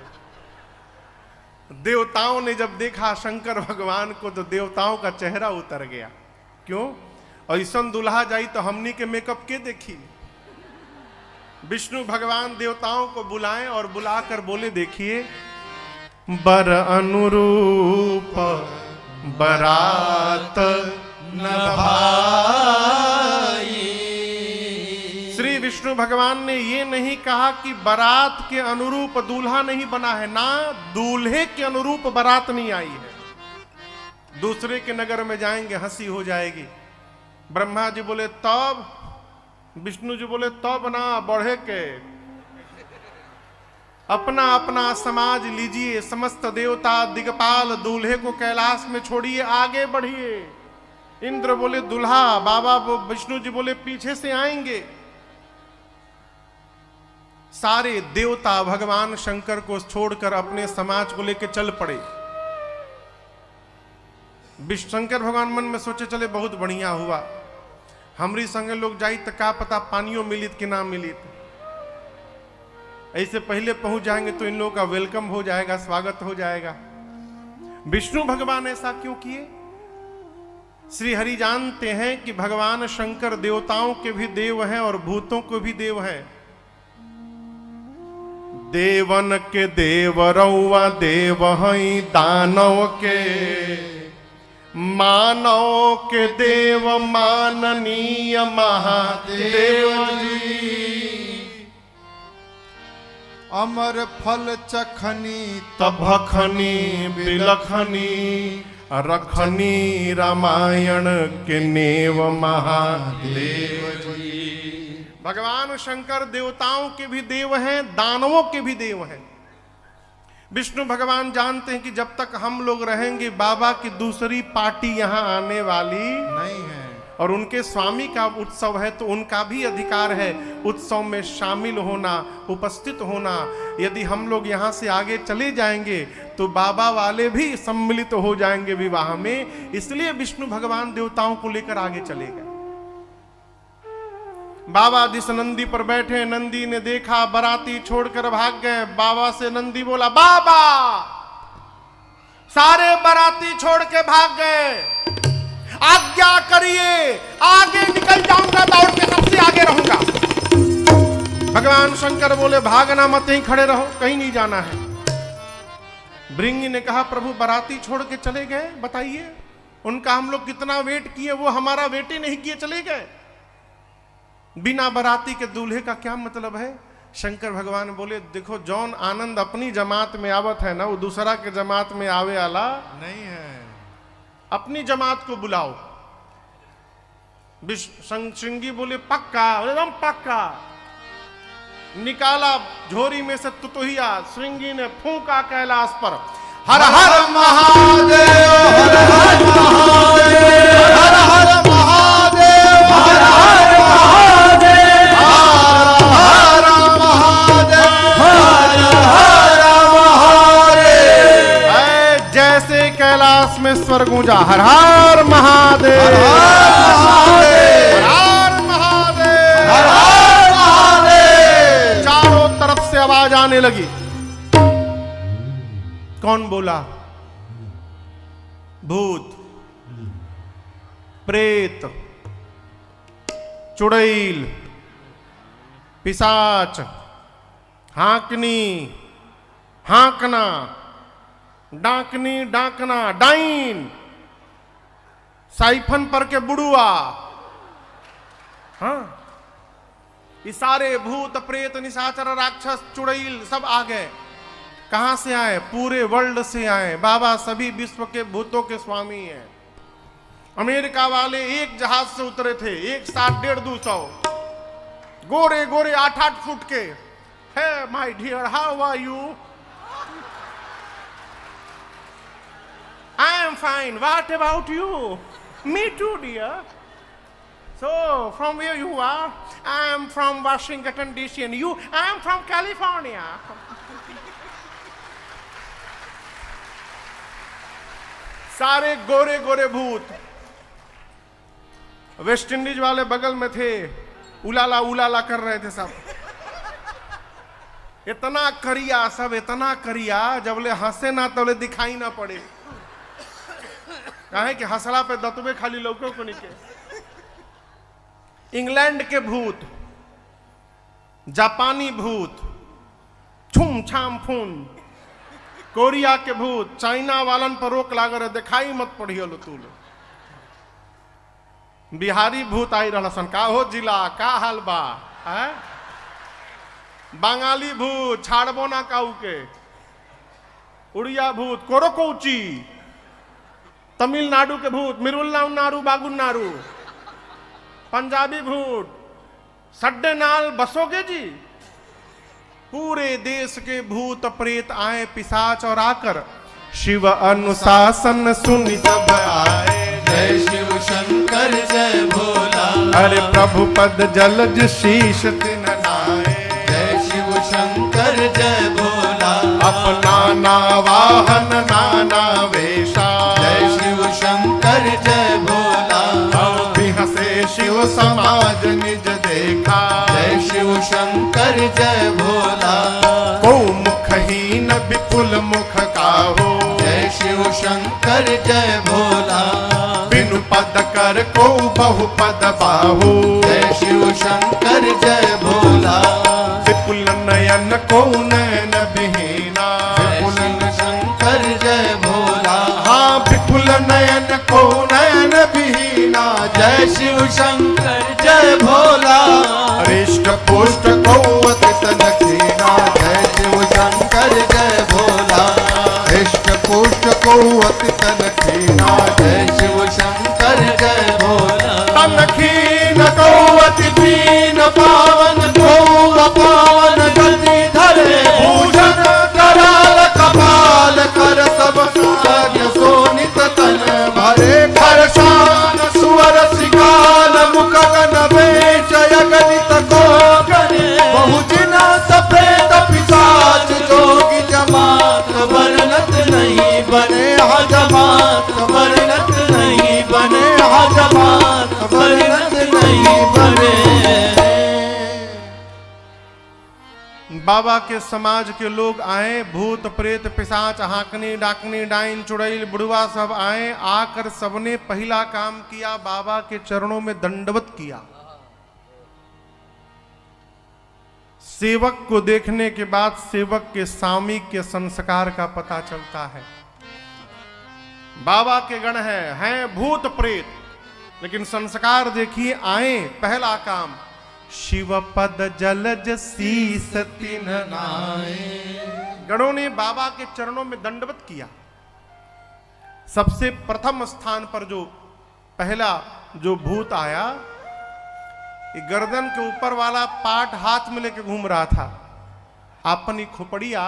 S1: देवताओं ने जब देखा शंकर भगवान को तो देवताओं का चेहरा उतर गया। क्यों? ऐसा दूल्हा जाई तो हमनी के मेकअप के देखी। विष्णु भगवान देवताओं को बुलाएं और बुलाकर बोले देखिए बर अनुरूप बरात न भाई। श्री विष्णु भगवान ने ये नहीं कहा कि बारात के अनुरूप दूल्हा नहीं बना है, ना दूल्हे के अनुरूप बारात नहीं आई है। दूसरे के नगर में जाएंगे हंसी हो जाएगी। ब्रह्मा जी बोले तब, विष्णु जी बोले तब ना, बढ़े के अपना अपना समाज लीजिए। समस्त देवता दिगपाल दूल्हे को कैलाश में छोड़िए, आगे बढ़िए। इंद्र बोले दूल्हा, बाबा विष्णु जी बोले पीछे से आएंगे। सारे देवता भगवान शंकर को छोड़कर अपने समाज को लेकर चल पड़े। शंकर भगवान मन में सोचे चले बहुत बढ़िया हुआ, हमरी संगे लोग जाई तो का पता पानियों मिलित कि ना मिलित। ऐसे पहले पहुंच जाएंगे तो इन लोगों का वेलकम हो जाएगा, स्वागत हो जाएगा। विष्णु भगवान ऐसा क्यों किए? श्री हरि जानते हैं कि भगवान शंकर देवताओं के भी देव हैं और भूतों को भी देव हैं। देवन के देव रउआ देव हैं, दानव के मानव के देव माननीय महादेव जी।
S3: अमर फल चखनी
S1: तभखनी बिलखनी रखनी रामायण के नेव महादेव। भगवान शंकर देवताओं के भी देव हैं, दानवों के भी देव हैं। विष्णु भगवान जानते हैं कि जब तक हम लोग रहेंगे बाबा की दूसरी पार्टी यहां आने वाली
S2: नहीं है।
S1: और उनके स्वामी का उत्सव है तो उनका भी अधिकार है उत्सव में शामिल होना, उपस्थित होना। यदि हम लोग यहाँ से आगे चले जाएंगे तो बाबा वाले भी सम्मिलित हो जाएंगे विवाह में। इसलिए विष्णु भगवान देवताओं को लेकर आगे चले गए। बाबा जिस नंदी पर बैठे, नंदी ने देखा, बाराती छोड़कर भाग गए। बाबा से नंदी बोला, बाबा सारे बाराती छोड़ के भाग गए, आज्ञा करिए, आगे निकल जाऊंगा, दौड़ के सबसे आगे रहूंगा। भगवान शंकर बोले, भागना मत, यहीं खड़े रहो, कहीं नहीं जाना है। भृंगी ने कहा, प्रभु बाराती छोड़ के चले गए, बताइए उनका हम लोग कितना वेट किए, वो हमारा वेट ही नहीं किए, चले गए। बिना बाराती के दूल्हे का क्या मतलब है? शंकर भगवान बोले, देखो जौन आनंद अपनी जमात में आवत है ना, वो दूसरा के जमात में आवे वाला
S2: नहीं है।
S1: अपनी जमात को बुलाओ। श्रृंगी बोले, पक्का, एकदम पक्का। निकाला झोरी में से तुतुहिया, श्रृंगी ने फूंका कैलाश पर, हर हर महादेव, हर हर महादेव, हर हर महादेव, हर हर महादेव, हर हर महादेव, हर हर महादेव। जैसे कैलाश में स्वर गूंजा, हर हर महादेव, हर हर महादेव, हर हर महादेव। चारों तरफ से आवाज आने लगी। कौन बोला? भूत, प्रेत, चुड़ैल, पिशाच, हाकनी, हाकना, डाकनी, डाकना, डाइन, साइफन पर के बुड़ुआ। हाँ, ये सारे भूत प्रेत निशाचर राक्षस चुड़ैल सब आ गए। कहां से आए? पूरे वर्ल्ड से आए। बाबा सभी विश्व के भूतों के स्वामी हैं। अमेरिका वाले एक जहाज से उतरे थे, 1.5-1.5 गोरे गोरे 8-8 फुट के। Hey my dear, how are you? I am fine, what about you? Me too dear. So, from where you are? I am from Washington DC, and you? I am from California. सारे गोरे गोरे भूत। West Indies वाले बगल में थे, उलाला उलाला कर रहे थे सब। इतना करिया सब, इतना करिया, जबले हंसे ना तबले दिखाई ना पड़े। कहे कि हंसला पे दतवे खाली लौके को निके। इंग्लैंड के भूत, जापानी भूत, छुम छाम फून, कोरिया के भूत, चाइना वालन पर रोक लाग रहे, दिखाई मत पड़ियो लो तू। बिहारी भूत आई रहसन, का हो जिला, का हाल बा? है बंगाली भूत, छाड़बो ना काऊ के। उड़िया भूत, कोरोकोची। तमिलनाडु के भूत, मिरुल्लाउन्नारू बागुन्नारू। पंजाबी भूत, सड्डे नाल बसोगे जी। पूरे देश के भूत प्रेत आए, पिशाच, और आकर शिव अनुशासन सुनि सब आए।
S3: जय शिव शंकर जय भोला।
S1: अरे प्रभु पद जलज शीश तिन नाए।
S3: जय शिव शंकर जय भोला।
S1: अपना ना वाहन नाना वेशा।
S3: जय शिव शंकर जय भोला।
S1: हंसे शिव समाज निज देखा।
S3: जय शिव शंकर जय भोला।
S1: को मुखहीन विपुल मुख काहो।
S3: जय शिव शंकर जय भोला।
S1: बिनु पद कर को बहु पद बाहु।
S3: जय शिव शंकर जय भोला।
S1: विपुल नयन को नयन विहीना।
S3: जय शिव शंकर जय भोला।
S1: हाँ, विपुल नयन को नयन विहीना।
S3: जय शिव शंकर जय भोला।
S1: हृष्ट पुष्ट को अतित दक्षिणा।
S3: जय शिव शंकर जय भोला।
S1: हृष्ट पुष्ट को अतित दक्षिणा।
S3: खीन कौवति पीन पावन कौव पावन गति धरे भूषण कराल कपाल कर सब साग्य सोनित तन भरे खरसान सुवर श्रृगाल मुख गन वेश यगनित को बहुजना सफेद पिशाच जोगी जमात वर्णत नहीं बने हजमात वर्णत नहीं बने हजमात वर्णत नहीं बने।
S1: बाबा के समाज के लोग आए, भूत प्रेत पिशाच हाकनी डाकनी डाइन चुड़ैल बुढ़वा सब आए। आकर सबने पहला काम किया, बाबा के चरणों में दंडवत किया। सेवक को देखने के बाद सेवक के सामयिक के संस्कार का पता चलता है। बाबा के गण हैं भूत प्रेत, लेकिन संस्कार देखिए आए। पहला काम शिव पद जलज शीस तिन नाए। गणों ने बाबा के चरणों में दंडवत किया। सबसे प्रथम स्थान पर जो पहला जो भूत आया, गर्दन के ऊपर वाला पाट हाथ में लेके घूम रहा था, अपनी खोपड़िया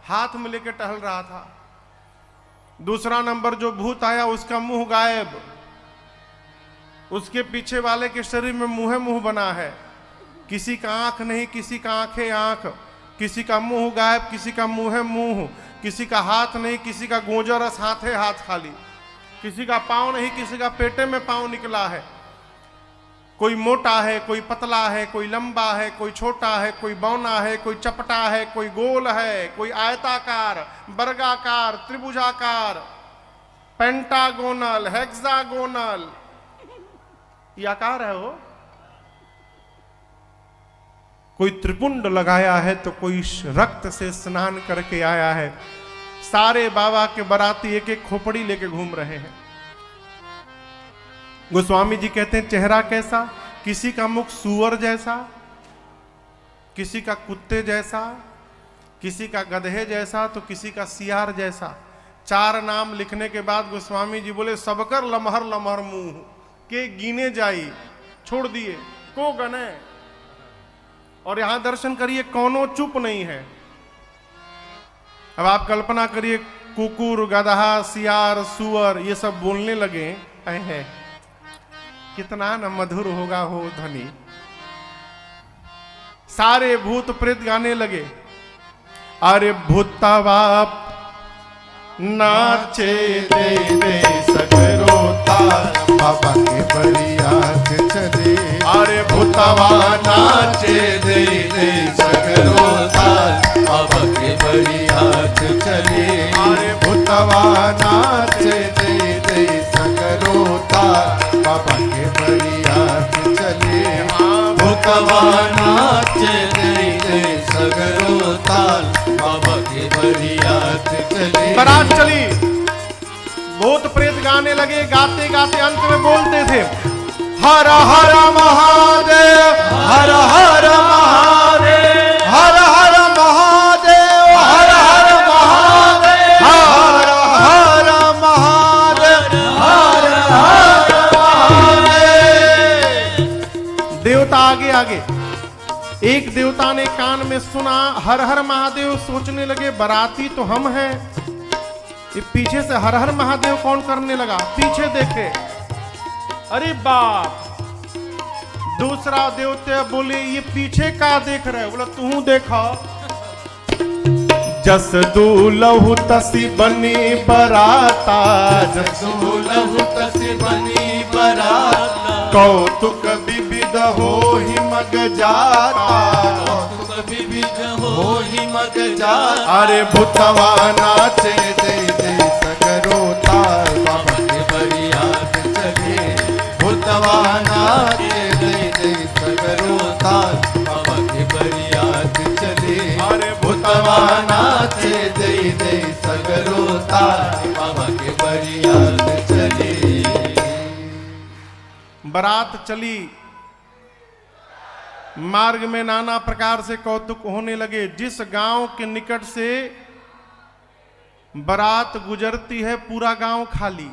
S1: हाथ में लेके टहल रहा था। दूसरा नंबर जो भूत आया उसका मुंह गायब, उसके पीछे वाले के शरीर में मुंह बना है। किसी का आंख नहीं, किसी का आंखें आंख, किसी का मुंह गायब, किसी का मुंह, किसी का हाथ नहीं, किसी का गोजरस हाथ है, हाथ खाली, किसी का पांव नहीं, किसी का पेटे में पांव निकला है। कोई मोटा है, कोई पतला है, कोई लंबा है, कोई छोटा है, कोई बौना है, कोई चपटा है, कोई गोल है, कोई आयताकार, वर्गाकार, त्रिभुजाकार, पेंटागोनल, हेक्सागोनल, ये आकार है वो। कोई त्रिपुंड लगाया है तो कोई रक्त से स्नान करके आया है। सारे बाबा के बाराती एक एक खोपड़ी लेके घूम रहे हैं। गोस्वामी जी कहते हैं चेहरा कैसा, किसी का मुख सूअर जैसा, किसी का कुत्ते जैसा, किसी का गधे जैसा, तो किसी का सियार जैसा। 4 नाम लिखने के बाद गोस्वामी जी बोले सबकर लमहर लमहर मुंह के गिने जाई, छोड़ दिए को गने। और यहां दर्शन करिए, कौनो चुप नहीं है। अब आप कल्पना करिए कुकुर, गधा, सियार, सुअर ये सब बोलने लगे हैं, कितना न मधुर होगा हो ध्वनि। सारे भूत प्रेत गाने लगे, अरे भूतवा नाचे दे दे सगरो ताल
S3: बाबा के बरियात चले।
S1: अरे भूतवा
S3: नाचे दे दे सगरो ताल बाबा के बरियात चले।
S1: अरे
S3: भूतवा नाचे दे दे सगरो ताल बाबा के बरियात चले। भूतवा नाचे दे दे सगरो ताल बाबा के बरियात चले।
S1: बारात चली, भूत प्रेत गाने लगे। गाते गाते अंत में बोलते थे हर हर महादेव,
S3: हर हर महादेव, हर हर महादेव, हर हर महादेव, हर हर महादेव, हर हर महादेव।
S1: देवता आगे आगे। एक देवता ने कान में सुना हर हर महादेव, सोचने लगे बाराती तो हम हैं, ये पीछे से हर हर महादेव कौन करने लगा। पीछे देखे, अरे बाप। दूसरा देवता बोले ये पीछे का देख रहे, बोला तू देखा। जस दूलहु तसी बनी बराता,
S3: जस दूलहु तसी बनी बराता,
S1: कौतुक विविध हो ही मग जाता,
S3: कौतुक विविध हो ही मग जाता।
S1: अरे भूतवा
S3: नाचे दे दे सगरो ताल बाबा के बरियात चले। भूतवा नाचे दे दे सगरो ताल बाबा के बरियात चले।
S1: अरे
S3: भूतवा नाचे दे दे सगरो ताल बाबा के बरियात चले।
S1: बारात चली, मार्ग में नाना प्रकार से कौतुक होने लगे। जिस गांव के निकट से बारात गुजरती है पूरा गांव खाली।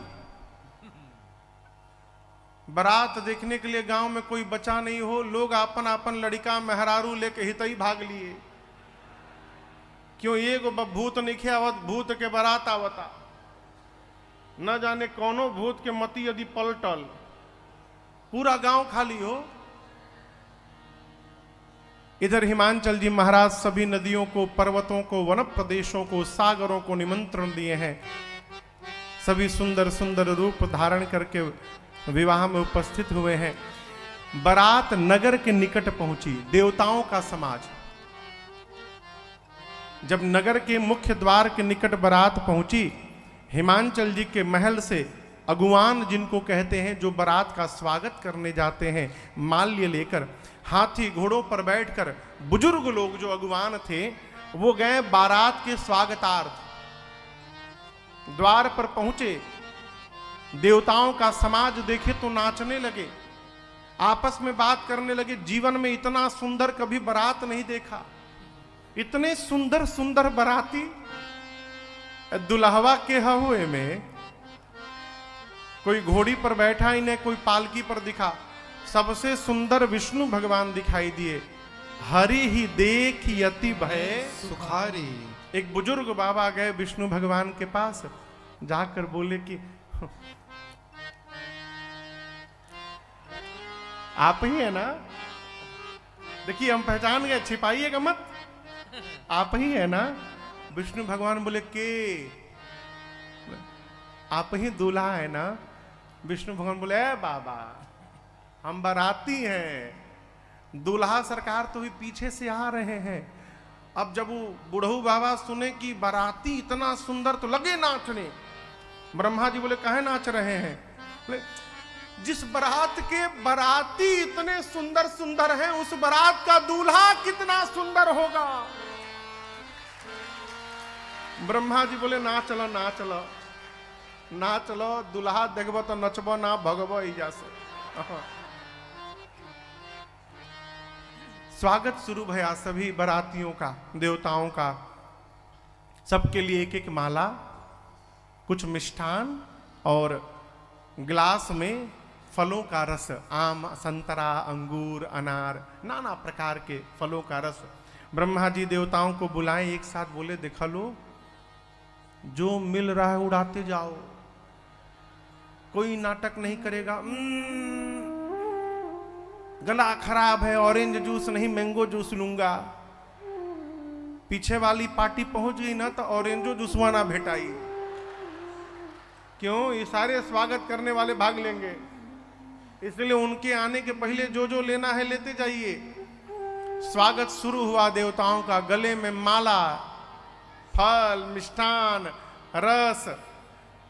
S1: बारात देखने के लिए गांव में कोई बचा नहीं हो, लोग अपन अपन लड़का मेहरारू लेके हितई भाग लिए। क्यों? एगो भूत नहीं आवत, भूत के बारात आवता। न जाने कौनो भूत के मती यदि पलटल, पूरा गांव खाली हो। इधर हिमांचल जी महाराज सभी नदियों को, पर्वतों को, वन प्रदेशों को, सागरों को निमंत्रण दिए हैं। सभी सुंदर सुंदर रूप धारण करके विवाह में उपस्थित हुए हैं। बारात नगर के निकट पहुंची, देवताओं का समाज। जब नगर के मुख्य द्वार के निकट बारात पहुंची, हिमांचल जी के महल से अगुवान जिनको कहते हैं, जो बारात का स्वागत करने जाते हैं, माल्य लेकर हाथी घोड़ों पर बैठकर, बुजुर्ग लोग जो अगुवान थे वो गए बारात के स्वागतार्थ। द्वार पर पहुंचे, देवताओं का समाज देखे तो नाचने लगे, आपस में बात करने लगे। जीवन में इतना सुंदर कभी बारात नहीं देखा, इतने सुंदर सुंदर बाराती। दुल्हवा के हुए में कोई घोड़ी पर बैठा ही नहीं, कोई पालकी पर दिखा। सबसे सुंदर विष्णु भगवान दिखाई दिए। हरि ही देख यति भय
S2: सुखारी।
S1: एक बुजुर्ग बाबा गए विष्णु भगवान के पास, जाकर बोले कि आप ही है ना? देखिए हम पहचान गए, छिपाइएगा मत, आप ही है ना? विष्णु भगवान बोले के आप ही दूल्हा है ना? विष्णु भगवान बोले ए बाबा, हम बाराती हैं, दूल्हा सरकार तो भी पीछे से आ रहे हैं। अब जब वो बुढ़ऊ बाबा सुने कि बाराती इतना सुंदर तो लगे नाचने। ब्रह्मा जी बोले काहे नाच रहे हैं? बोले जिस बारात के बाराती इतने सुंदर सुंदर हैं, उस बारात का दूल्हा कितना सुंदर होगा। ब्रह्मा जी बोले ना चलो ना चलो ना चलो, दूल्हा देखबो तो नचबो ना भगबो इजा से। स्वागत शुरू भया सभी बारातियों का, देवताओं का। सबके लिए एक एक माला, कुछ मिष्ठान और गिलास में फलों का रस, आम, संतरा, अंगूर, अनार, नाना प्रकार के फलों का रस। ब्रह्मा जी देवताओं को बुलाएं, एक साथ बोले देखा लो, जो मिल रहा है उड़ाते जाओ, कोई नाटक नहीं करेगा। गला खराब है, ऑरेंज जूस नहीं मैंगो जूस लूंगा। पीछे वाली पार्टी पहुंच गई ना तो ऑरेंजो जूसवा ना भेटाई। क्यों? ये सारे स्वागत करने वाले भाग लेंगे, इसलिए उनके आने के पहले जो जो लेना है लेते जाइए। स्वागत शुरू हुआ देवताओं का। गले में माला, फल, मिष्ठान, रस।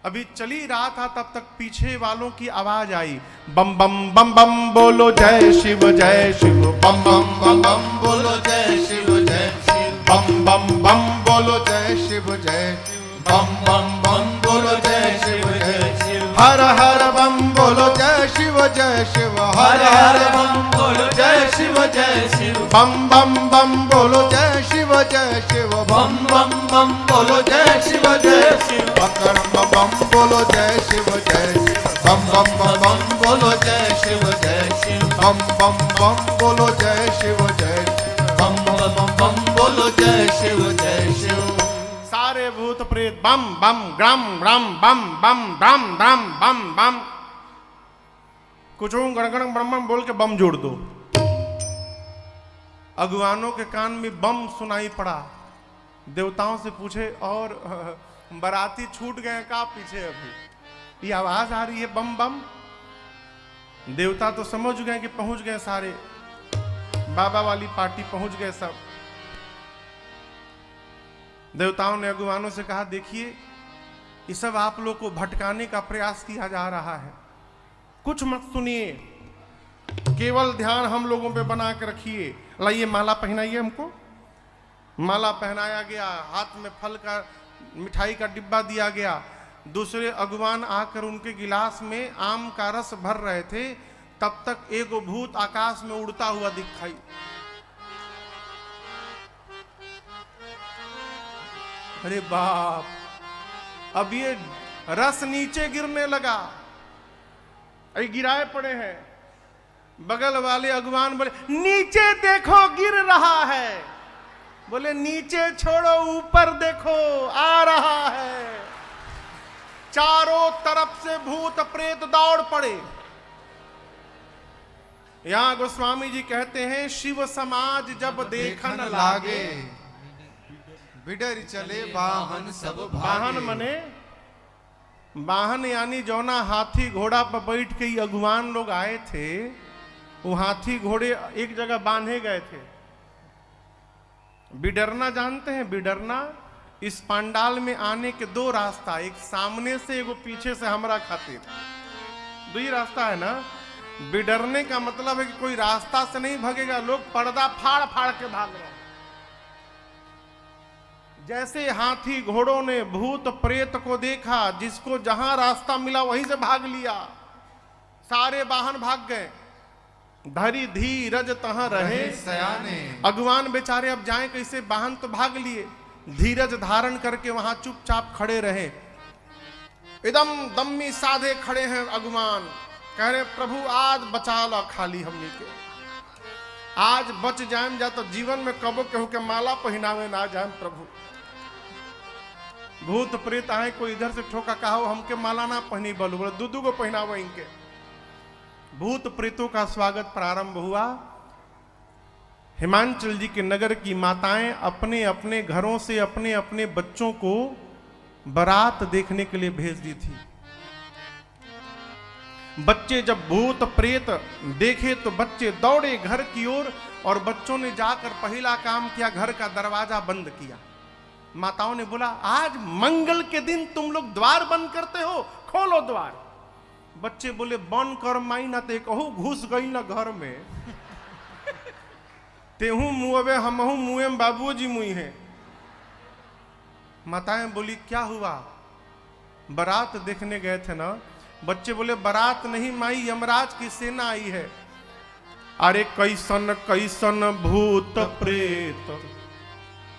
S1: अभी चली रहा था तब तक पीछे वालों की आवाज आई, बम बम बम बम बोलो जय शिव जय शिव, बम बम बम बम बोलो जय शिव जय शिव, बम बम बम बोलो जय शिव जय शिव, बम बम बम बोलो जय शिव जय शिव, हर हर बम बोलो जय शिव जय शिव, हर हर बम बोलो जय शिव जय शिव, बम बम बम बोलो जय शिव जय शिव, बम बम बम बोलो जय शिव जय शिव, बम बम बोलो जय शिव जय शिव, बम बम बम बोलो जय शिव जय शिव, बम बम बम बोलो जय शिव जय शिव, बम बम बम बोलो जय शिव जय शिव। सारे भूत प्रेत बम बम ग्रम ग्रम बम बम ब्रम ब्रम बम बम, कुछ गणगण ब्रह्म बोल के बम जोड़ दो। अगुवानों के कान में बम सुनाई पड़ा। देवताओं से पूछे और बाराती छूट गए का पीछे? अभी ये आवाज आ रही है बम बम। देवता तो समझ गए कि पहुंच गए, सारे बाबा वाली पार्टी पहुंच गए सब। देवताओं ने अगुवानों से कहा देखिए ये सब आप लोग को भटकाने का प्रयास किया जा रहा है, कुछ मत सुनिए, केवल ध्यान हम लोगों पे बना के रखिए। लाइए माला पहनाइए हमको। माला पहनाया गया, हाथ में फल का, मिठाई का डिब्बा दिया गया। दूसरे अगुवान आकर उनके गिलास में आम का रस भर रहे थे, तब तक एगो भूत आकाश में उड़ता हुआ दिखाई। अरे बाप, अब ये रस नीचे गिरने लगा। अरे गिराए पड़े हैं। बगल वाले अगवान बोले नीचे देखो गिर रहा है। बोले नीचे छोड़ो ऊपर देखो आ रहा है। चारों तरफ से भूत प्रेत दौड़ पड़े। यहां गोस्वामी जी कहते हैं शिव समाज जब देखन लागे,
S2: बिडर चले वाहन सब
S1: वाहन मने वाहन यानी जौना हाथी घोड़ा पर बैठ के अगुवान लोग आए थे, वो हाथी घोड़े एक जगह बांधे गए थे। बिडरना जानते हैं? बिडरना इस पंडाल में आने के दो रास्ता, एक सामने से एगो पीछे से हमरा खातिर, दो ही रास्ता है ना। बिडरने का मतलब है कि कोई रास्ता से नहीं भागेगा, लोग पर्दा फाड़ फाड़ के भाग रहे हैं। जैसे हाथी घोड़ों ने भूत प्रेत को देखा, जिसको जहां रास्ता मिला वहीं से भाग लिया, सारे वाहन भाग गए। धरी धीरज तहां रहे
S2: सयाने,
S1: अगवान बेचारे अब जाएं कैसे, वाहन तो भाग लिए, धीरज धारण करके वहां चुपचाप खड़े रहे। एकदम दम्मी साधे खड़े हैं अगवान, कह रहे प्रभु आज बचा ला खाली हमनी के, आज बच जाएम जा तो जीवन में कबो केहू के माला पहनावे ना जाएम प्रभु। भूत प्रेत आए, कोई इधर से ठोका कहा हमके माला ना पहनी, बोलो बोले दूधू को पहनावे इनके। भूत प्रेतों का स्वागत प्रारंभ हुआ। हिमांचल जी के नगर की माताएं अपने अपने घरों से अपने अपने बच्चों को बारात देखने के लिए भेज दी थी। बच्चे जब भूत प्रेत देखे तो बच्चे दौड़े घर की ओर, और बच्चों ने जाकर पहला काम किया, घर का दरवाजा बंद किया। माताओं ने बोला आज मंगल के दिन तुम लोग द्वार बंद करते हो, खोलो द्वार। बच्चे बोले बंद कर माई ना, ते कहू घुस गई ना घर में, तेहू मुँहे हमहू मुँहे बाबूजी मुँह है। माताएं बोली क्या हुआ? बारात देखने गए थे ना। बच्चे बोले बारात नहीं माई, यमराज की सेना आई है। अरे कैसन कैसन भूत प्रेत,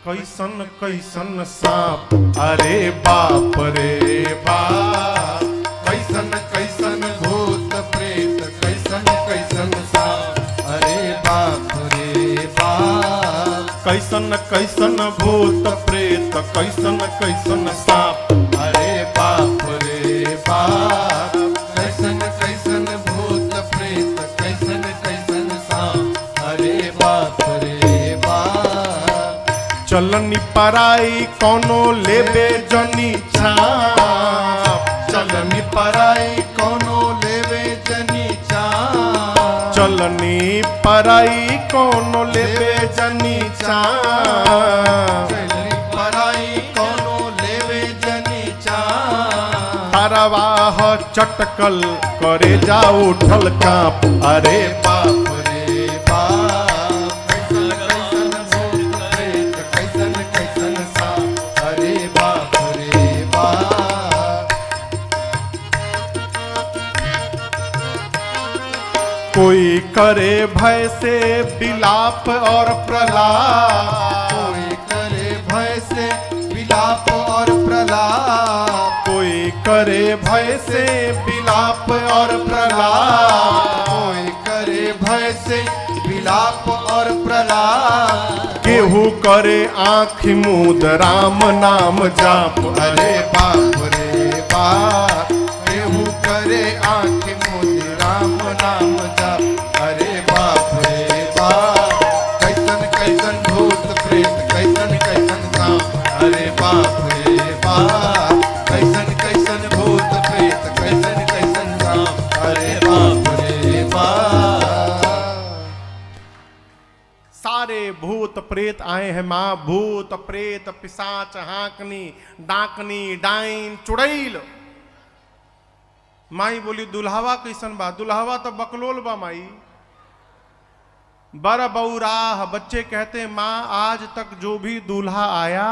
S1: कैसन कैसन सांप, अरे बाप रे बाप,
S3: कैसन कैसन भूत प्रेत, कैसन कैसन सांप, अरे बाप रे बाप,
S1: कैसन कैसन भूत प्रेत, कैसन कैसन सांप,
S3: अरे बाप रे बाप, कैसन कैसन भूत प्रेत, कैसन कैसन सांप, अरे बाप रे बाप।
S1: चलनी पराई कोनो लेबे जनी छाप,
S3: चलनी पराई कोनो लेवे जनी चाप,
S1: चलनी पराई कोनो लेबे जनी छाप,
S3: चलनी पराई कोनो लेवे जनी चाप,
S1: परवाह चटकल करे जा उठल कांप, अरे
S3: बाप रे बाप, कैसन कैसन भूत प्रेत, कैसन कैसन सांप, अरे बाप रे बाप।
S1: कोई करे भय से विलाप और प्रलाप,
S3: कोई करे भय से विलाप और प्रलाप,
S1: कोई करे भय से विलाप और प्रलाप,
S3: कोई करे भय से विलाप और प्रलाप,
S1: केहू करे आँख मूंद राम नाम जाप,
S3: अरे बाप रे बाप, केहू करे आँख मूंद राम नाम जाप, अरे बाप रे बाप, कैसन कैसन भूत प्रेत, कैसन कैसन सांप, अरे बाप रे बाप, कैसन कैसन भूत प्रेत, कैसन कैसन सांप, अरे बाप रे बाप।
S1: सारे भूत प्रेत आए हैं माँ। भूत प्रेत पिशाच हाकनी डाकनी डाइन चुड़ैल। माई बोली दुल्हावा कैसन बा? दुल्हावा तो बकलोल बा माई, बर बौराह। बच्चे कहते हैं माँ आज तक जो भी दूल्हा आया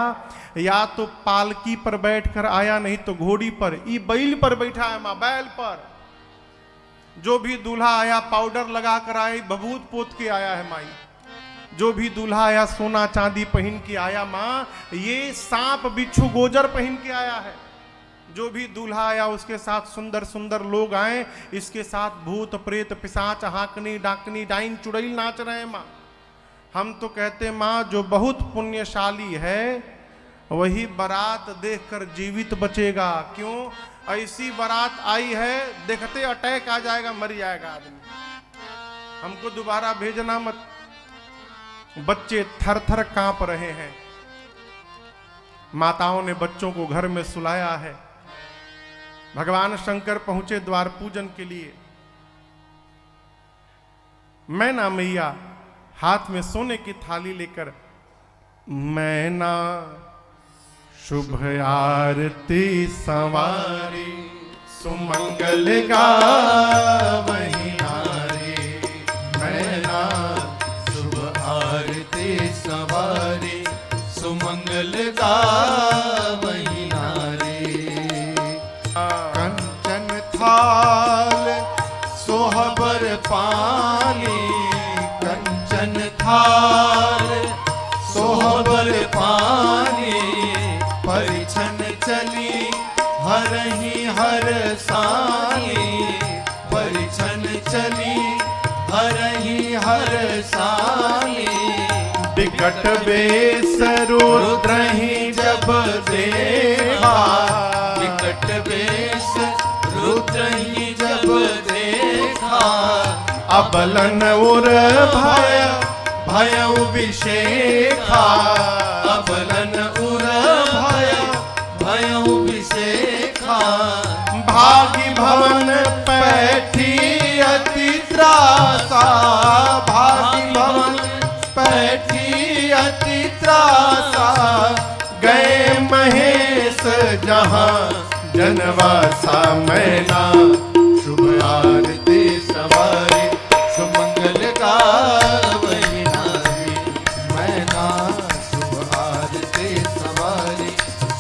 S1: या तो पालकी पर बैठकर आया, नहीं तो घोड़ी पर, ये बैल पर बैठा है माँ, बैल पर। जो भी दूल्हा आया पाउडर लगा कर आया, बबूत पोत के आया है माई। जो भी दूल्हा आया सोना चांदी पहन के आया माँ, ये सांप बिच्छू गोजर पहन के आया है। जो भी दूल्हा आया उसके साथ सुंदर सुंदर लोग आए, इसके साथ भूत प्रेत पिशाच हाकनी डाकनी डाइन चुड़ैल नाच रहे हैं माँ। हम तो कहते माँ जो बहुत पुण्यशाली है वही बारात देखकर जीवित बचेगा। क्यों? ऐसी बारात आई है देखते अटैक आ जाएगा, मर जाएगा आदमी। हमको दोबारा भेजना मत। बच्चे थर थर कांप रहे हैं। माताओं ने बच्चों को घर में सुलाया है। भगवान शंकर पहुंचे द्वार पूजन के लिए। मैना मैया हाथ में सोने की थाली लेकर, मैना शुभ आरती संवारी सुमंगल गावही नारी।
S3: मैना शुभ आरती सवारी सुमंगल गावही नारी। कंचन थाल सोहबर पाली, कंचन थाल सोहबर पाली, परिछन चली हरहि हर साली, परिछन चली हरहि हर साली।
S1: विकट बेस रुद्रहि जब देखा,
S3: विकट बेस रुद्रहि जब देखा,
S1: अबलन उर भय भयउ विशेखा,
S3: अबलन उर भय भयउ विशेखा।
S1: भागी भवन पैठी
S3: अति त्रासा, भागी भवन पैठी अति त्रासा।
S1: गए महेश जहां जनवासा। मैना
S3: शुभ आरती सवारी सुमंगल गावही नारी। मैना शुभ आरती सवारी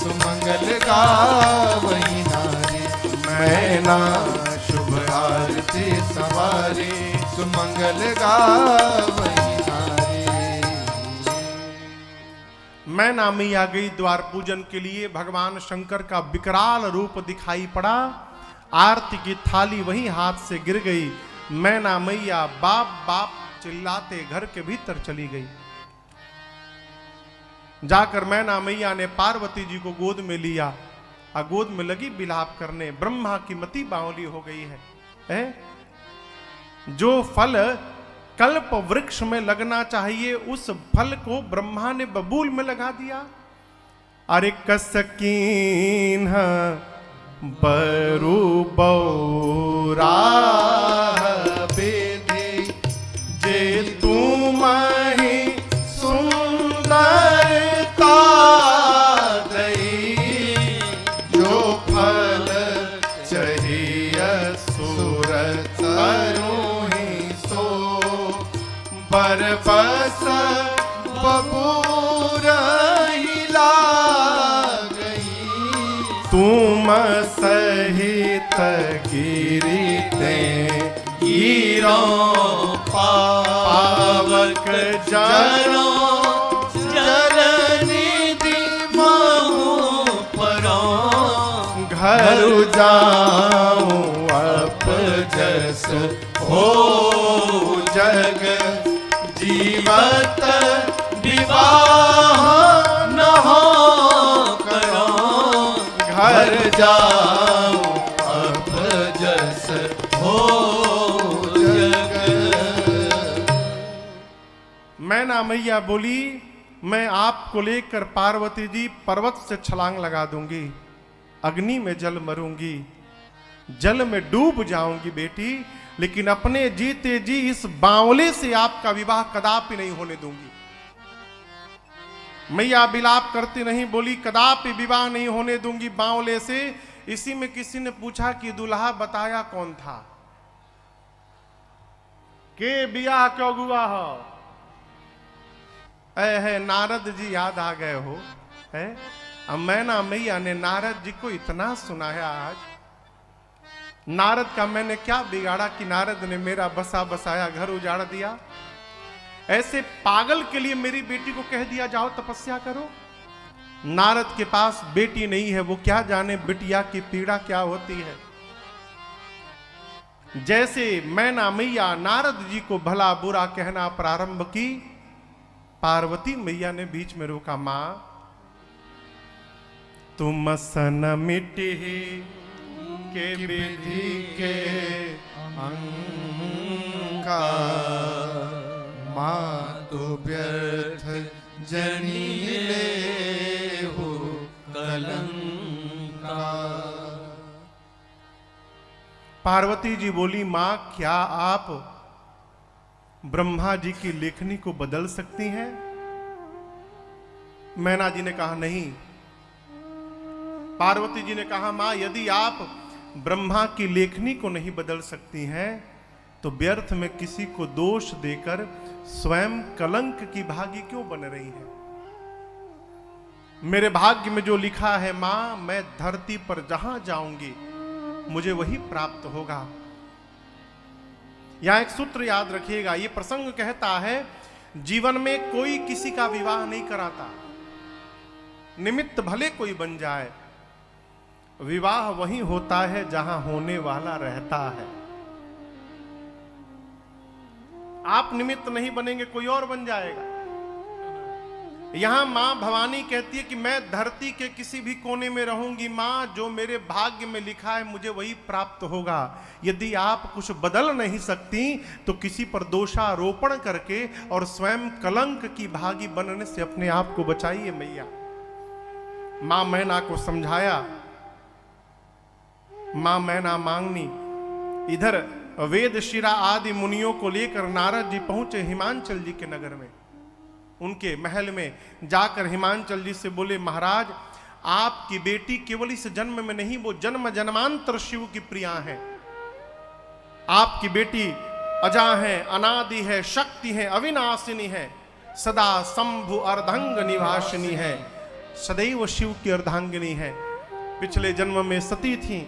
S3: सुमंगल गावही नारी। मैना शुभ आरती सवारी सुमंगल गावही नारी।
S1: मैना मैया गई द्वार पूजन के लिए। भगवान शंकर का विकराल रूप दिखाई पड़ा। आरती की थाली वहीं हाथ से गिर गई। मैना मैया बाप बाप चिल्लाते घर के भीतर चली गई। जाकर मैना मैया ने पार्वती जी को गोद में लिया और गोद में लगी विलाप करने। ब्रह्मा की मति बावली हो गई है? जो फल कल्प वृक्ष में लगना चाहिए उस फल को ब्रह्मा ने बबूल में लगा दिया। अरे कसकीन बरु बौरा बेधी जे तुम ही सुंदरता दई। जो फल चाहिए सूरत ही सो बरबस बबूर हिला गई। तुम सहित गिरते गिरो पावक जनो
S3: जलनिधि महु परो।
S1: घर जाऊं अपजस हो जग जीवत
S3: विवाह न हो करो।
S1: घर
S3: जाऊं अपजस हो जग।
S1: मैना मैया बोली मैं आपको लेकर पार्वती जी पर्वत से छलांग लगा दूंगी, अग्नि में जल मरूंगी, जल में डूब जाऊंगी बेटी, लेकिन अपने जीते जी इस बावले से आपका विवाह कदापि नहीं होने दूंगी। मैया विलाप करती नहीं, बोली कदापि विवाह नहीं होने दूंगी बावले से। इसी में किसी ने पूछा कि दुल्हा बताया कौन था? के बियाह क्यों हुआ हो? है नारद जी याद आ गए हो है? अब मैना मैया ने नारद जी को इतना सुनाया। आज नारद का मैंने क्या बिगाड़ा कि नारद ने मेरा बसा बसाया घर उजाड़ दिया? ऐसे पागल के लिए मेरी बेटी को कह दिया जाओ तपस्या करो। नारद के पास बेटी नहीं है, वो क्या जाने बिटिया की पीड़ा क्या होती है। जैसे मैना मैया नारद जी को भला बुरा कहना प्रारंभ की, पार्वती मैया ने बीच में रोका, मां तुम सन मिट्टी के विधि के
S2: मां तो व्यर्थ जनी ले हो कलंका।
S1: पार्वती जी बोली, मां क्या आप ब्रह्मा जी की लेखनी को बदल सकती हैं? मैना जी ने कहा नहीं। पार्वती जी ने कहा, मां यदि आप ब्रह्मा की लेखनी को नहीं बदल सकती हैं तो व्यर्थ में किसी को दोष देकर स्वयं कलंक की भागी क्यों बन रही है? मेरे भाग्य में जो लिखा है मां, मैं धरती पर जहां जाऊंगी मुझे वही प्राप्त होगा। यहां एक सूत्र याद रखिएगा, यह प्रसंग कहता है जीवन में कोई किसी का विवाह नहीं कराता, निमित्त भले कोई बन जाए, विवाह वही होता है जहां होने वाला रहता है। आप निमित्त नहीं बनेंगे, कोई और बन जाएगा। यहां मां भवानी कहती है कि मैं धरती के किसी भी कोने में रहूंगी मां, जो मेरे भाग्य में लिखा है मुझे वही प्राप्त होगा। यदि आप कुछ बदल नहीं सकती तो किसी पर दोषारोपण करके और स्वयं कलंक की भागी बनने से अपने आप को बचाइए मैया। मां मैना को समझाया, मां मैना मांगनी। इधर वेद शिरा आदि मुनियों को लेकर नारद जी पहुंचे हिमांचल जी के नगर में। उनके महल में जाकर हिमांचल जी से बोले, महाराज आपकी बेटी केवल इस जन्म में नहीं, वो जन्म जन्मांतर शिव की प्रिया है। आपकी बेटी अजा है, अनादि है, शक्ति है, अविनाशिनी है, सदा शंभु अर्धांग निवासिनी है, सदैव शिव की अर्धांगिनी है। पिछले जन्म में सती थी,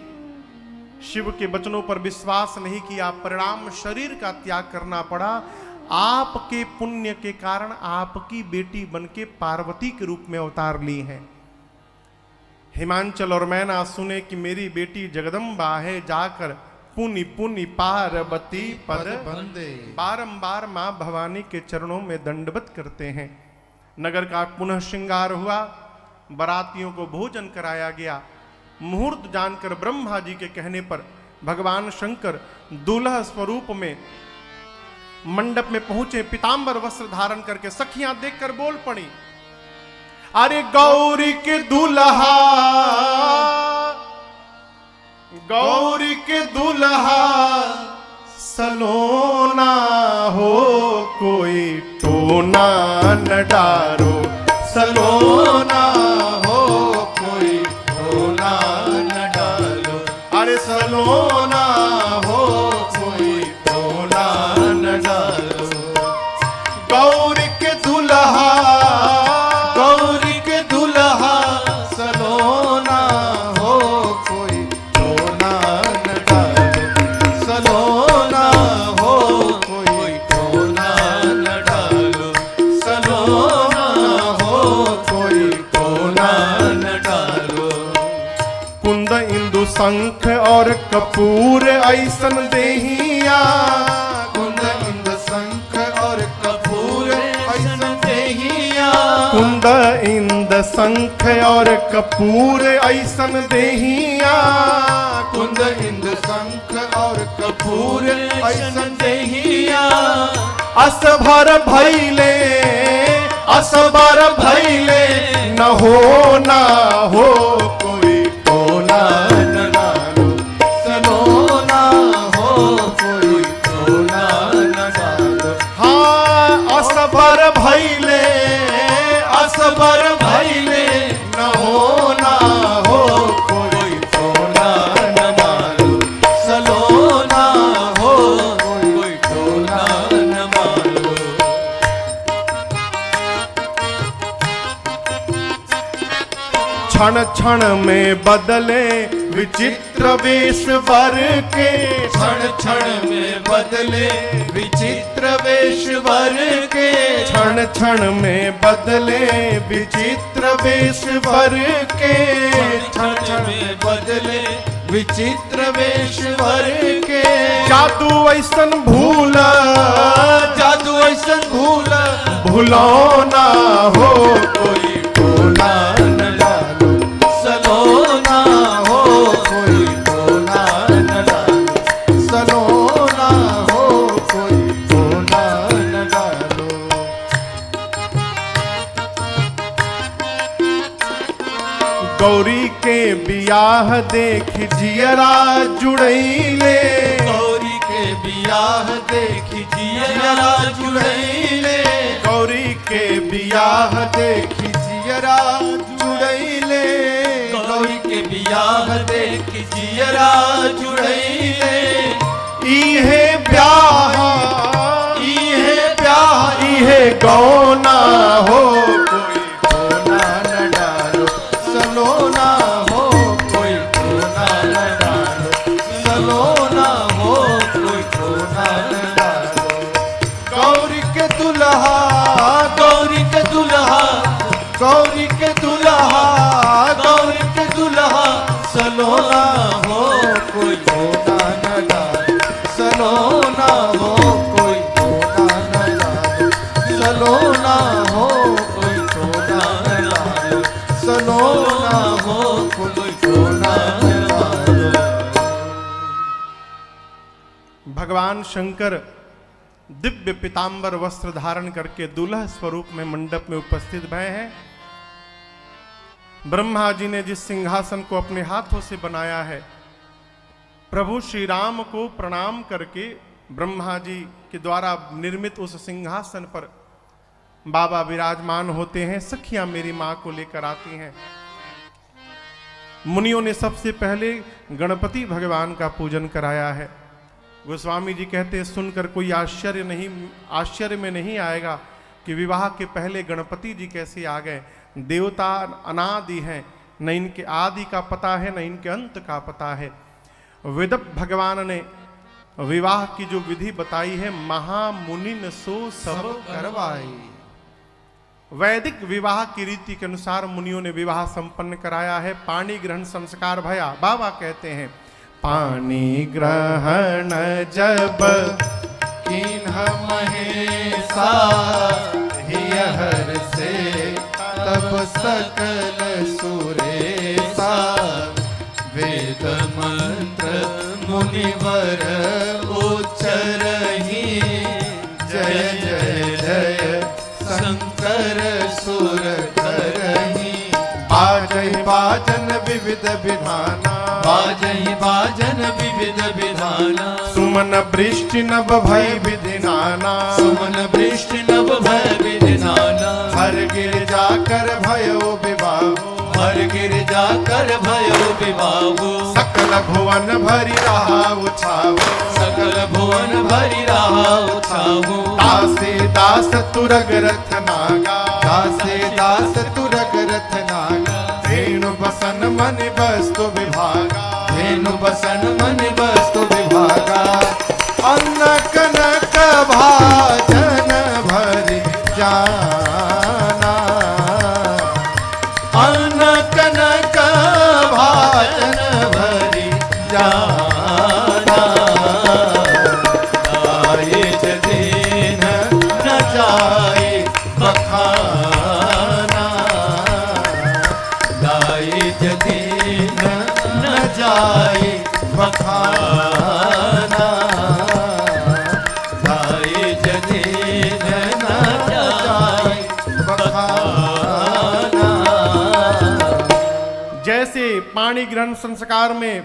S1: शिव के वचनों पर विश्वास नहीं किया, परिणाम शरीर का त्याग करना पड़ा। आपके पुण्य के कारण आपकी बेटी बनके पार्वती के रूप में अवतार ली है। हिमांचल और मैना सुने कि मेरी बेटी जगदम्बा है, जाकर पुनि पुनि पार्वती पद बंदे, बारंबार मां भवानी के चरणों में दंडवत करते हैं। नगर का पुनः श्रृंगार हुआ, बारातियों को भोजन कराया गया। मुहूर्त जानकर ब्रह्मा जी के कहने पर भगवान शंकर दूल्हा स्वरूप में मंडप में पहुंचे, पीतांबर वस्त्र धारण करके। सखियां देखकर बोल पड़ी, अरे गौरी के दूल्हा, गौरी के दूल्हा सलोना हो, कोई टोना न डारो, सलोना हो कोई टोना न डालो, अरे सलोना हो कोई टोना न डालो। गौरी के दूल्हा, गौरी के दूल्हा सलोना हो कोई टोना न डालो, सलोना हो कोई टोना न डालो, सलोना हो कोई टोना न डालो। कुंद इंदु शंख और कपूर ऐसन देहिया, कुंद इंदु शंख और कपूर ऐसन देहिया, कुंद इंद शंख और कपूर ऐसन देहिया, कुंद इंद शंख और कपूर ऐसन देहिया। असभर भैले, असबर भैले, न हो कोई टोना न डालो, सलोना हो कोई टोना न डालो। हाँ असबर भैले, असबर भैले, न हो कोई टोना न डालो, सलोना हो कोई टोना न डालो। क्षण क्षण में बदले विचित्र वेश वर के, क्षण क्षण में बदले विचित्र
S3: वेश वर के,
S1: क्षण क्षण में बदले विचित्र वेश वर के,
S3: क्षण क्षण में बदले विचित्र वेश वर के।
S1: जादू ऐसन भूला,
S3: जादू ऐसन भूला,
S1: भूलो ना हो
S3: कोई टोना न डालो, सलोना हो कोई टोना न डालो,
S2: सलोना हो कोई टोना न डालो।
S1: गौरी के बियाह देख जियरा जुड़ैले,
S3: गौरी के बियाह देखी जियरा जुड़ैले,
S1: गौरी के बियाह
S2: देखी जियरा जुड़ैले,
S3: गौरी के बियाह देखी जियरा जुड़ैले।
S1: इहे ब्याह,
S3: इहे ब्याह,
S1: इहे गौना हो
S2: कोई टोना न डालो, सलोना हो कोई टोना न डालो, सलोना हो कोई टोना न डालो। गौरी के दुल्हा,
S3: गौरी के दुल्हा,
S2: गौरी के दुल्हा,
S3: गौरी के दुल्हा,
S2: सलोना हो कोई टोना न डालो, सलोना हो कोई टोना न डालो, सलोना हो कोई टोना न डालो, सलोना हो कोई टोना न डालो।
S1: भगवान शंकर दिव्य पीतांबर वस्त्र धारण करके दुल्हा स्वरूप में मंडप में उपस्थित भय हैं। ब्रह्मा जी ने जिस सिंहासन को अपने हाथों से बनाया है, प्रभु श्री राम को प्रणाम करके ब्रह्मा जी के द्वारा निर्मित उस सिंहासन पर बाबा विराजमान होते हैं। सखियां मेरी मां को लेकर आती हैं। मुनियों ने सबसे पहले गणपति भगवान का पूजन कराया है। गोस्वामी जी कहते हैं, सुनकर कोई आश्चर्य में नहीं आएगा कि विवाह के पहले गणपति जी कैसे आ गए। देवता अनादि हैं, न इनके आदि का पता है न इनके अंत का पता है। वेद भगवान ने विवाह की जो विधि बताई है, महामुनिन सो सब
S2: करवाई।
S1: वैदिक विवाह की रीति के अनुसार मुनियों ने विवाह संपन्न कराया है। पाणी ग्रहण संस्कार भया। बाबा कहते हैं, पानी ग्रहण जब
S2: किन्ह महेशा हियहर से तब सकल सुरेशा। वेद मंत्र मुनिवर उच्चरहि जय जय जय शंकर सुर करहि। बाजहि बाजन विविध विधाना,
S3: बाजहि बाजन विविध विधाना।
S1: सुमन वृष्टि नभ भय विधि नाना।
S3: सुमन वृष्टि नभ भय विधि नाना।
S2: हर गिर जाकर भयो विवाहो,
S3: हर गिर जाकर भयो विवाहो।
S1: सकल भुवन भरि रहा उछावो।
S3: सकल भुवन भरि रहा उछावो।
S1: दासे दास तुरग रथ नागा।
S2: दासे दास तुरग रथ नागा।
S1: धेनु बसन मन वस्तु विभागा।
S2: धेनु बसन मन वस्तु विभागा। अन्न कनक भाजन भरि जाना। अन्न कनक भाजन भरि जाना।
S3: आए जदीन
S2: न जाए बखाना।
S3: लाए जदीन
S2: न जाए बखाना।
S3: लाए जदीन
S2: न जाए बखाना।
S1: जैसे पाणी ग्रहण संस्कार में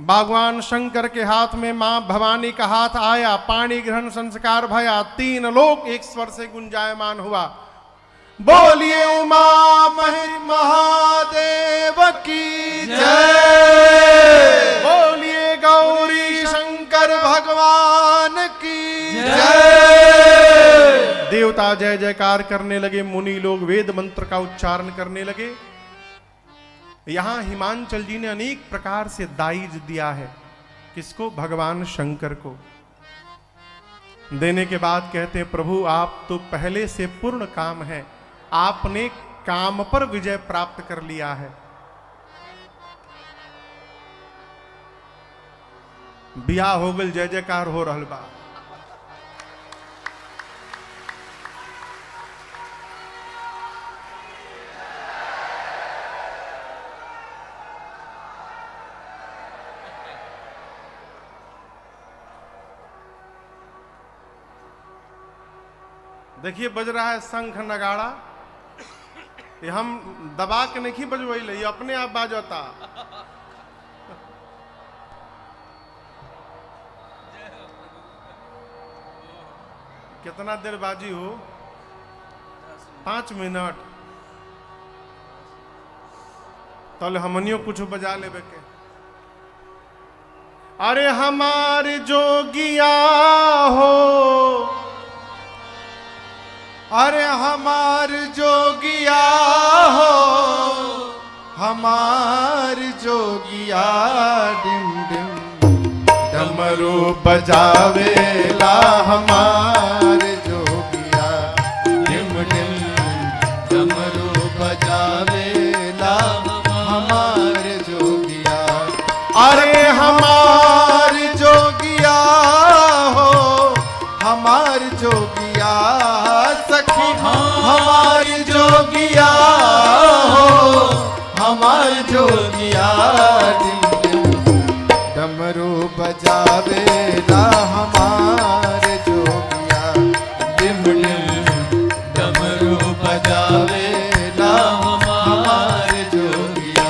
S1: भगवान शंकर के हाथ में मां भवानी का हाथ आया, पाणी ग्रहण संस्कार भया, तीन लोक एक स्वर से गुंजायमान हुआ। बोलिए उमा महादेव की
S2: जय।
S1: बोलिए गौरी शंकर भगवान की
S2: जय।
S1: देवता जय जयकार करने लगे। मुनि लोग वेद मंत्र का उच्चारण करने लगे। यहां हिमांचल जी ने अनेक प्रकार से दाइज दिया है। किसको? भगवान शंकर को। देने के बाद कहते हैं प्रभु आप तो पहले से पूर्ण काम है, आपने काम पर विजय प्राप्त कर लिया है। बियाह हो गल, जय जयकार हो रहल बा। देखिए बज रहा है शंख नगाड़ा, ये हम दबा के नहीं बजवैले, ये अपने आप बाजता। कितना देर बाजी हो? 5 मिनट। तले हमनियो कुछ बजा लेबे के। अरे हमार जोगिया हो,
S2: अरे हमार जोगिया हो, हमार जोगिया डिम डिम डमरू बजावेला, हमार जोगिया डिम डिम डमरू बजावेला, हमार जोगिया। अरे हमार जोगिया हो, हमार जोगिया सखी, हमार जोगिया हो, हमार जोगिया डिम डिम डमरू बजावेला, हमार जोगिया डिम डिम डमरू बजावेला, हमार जोगिया।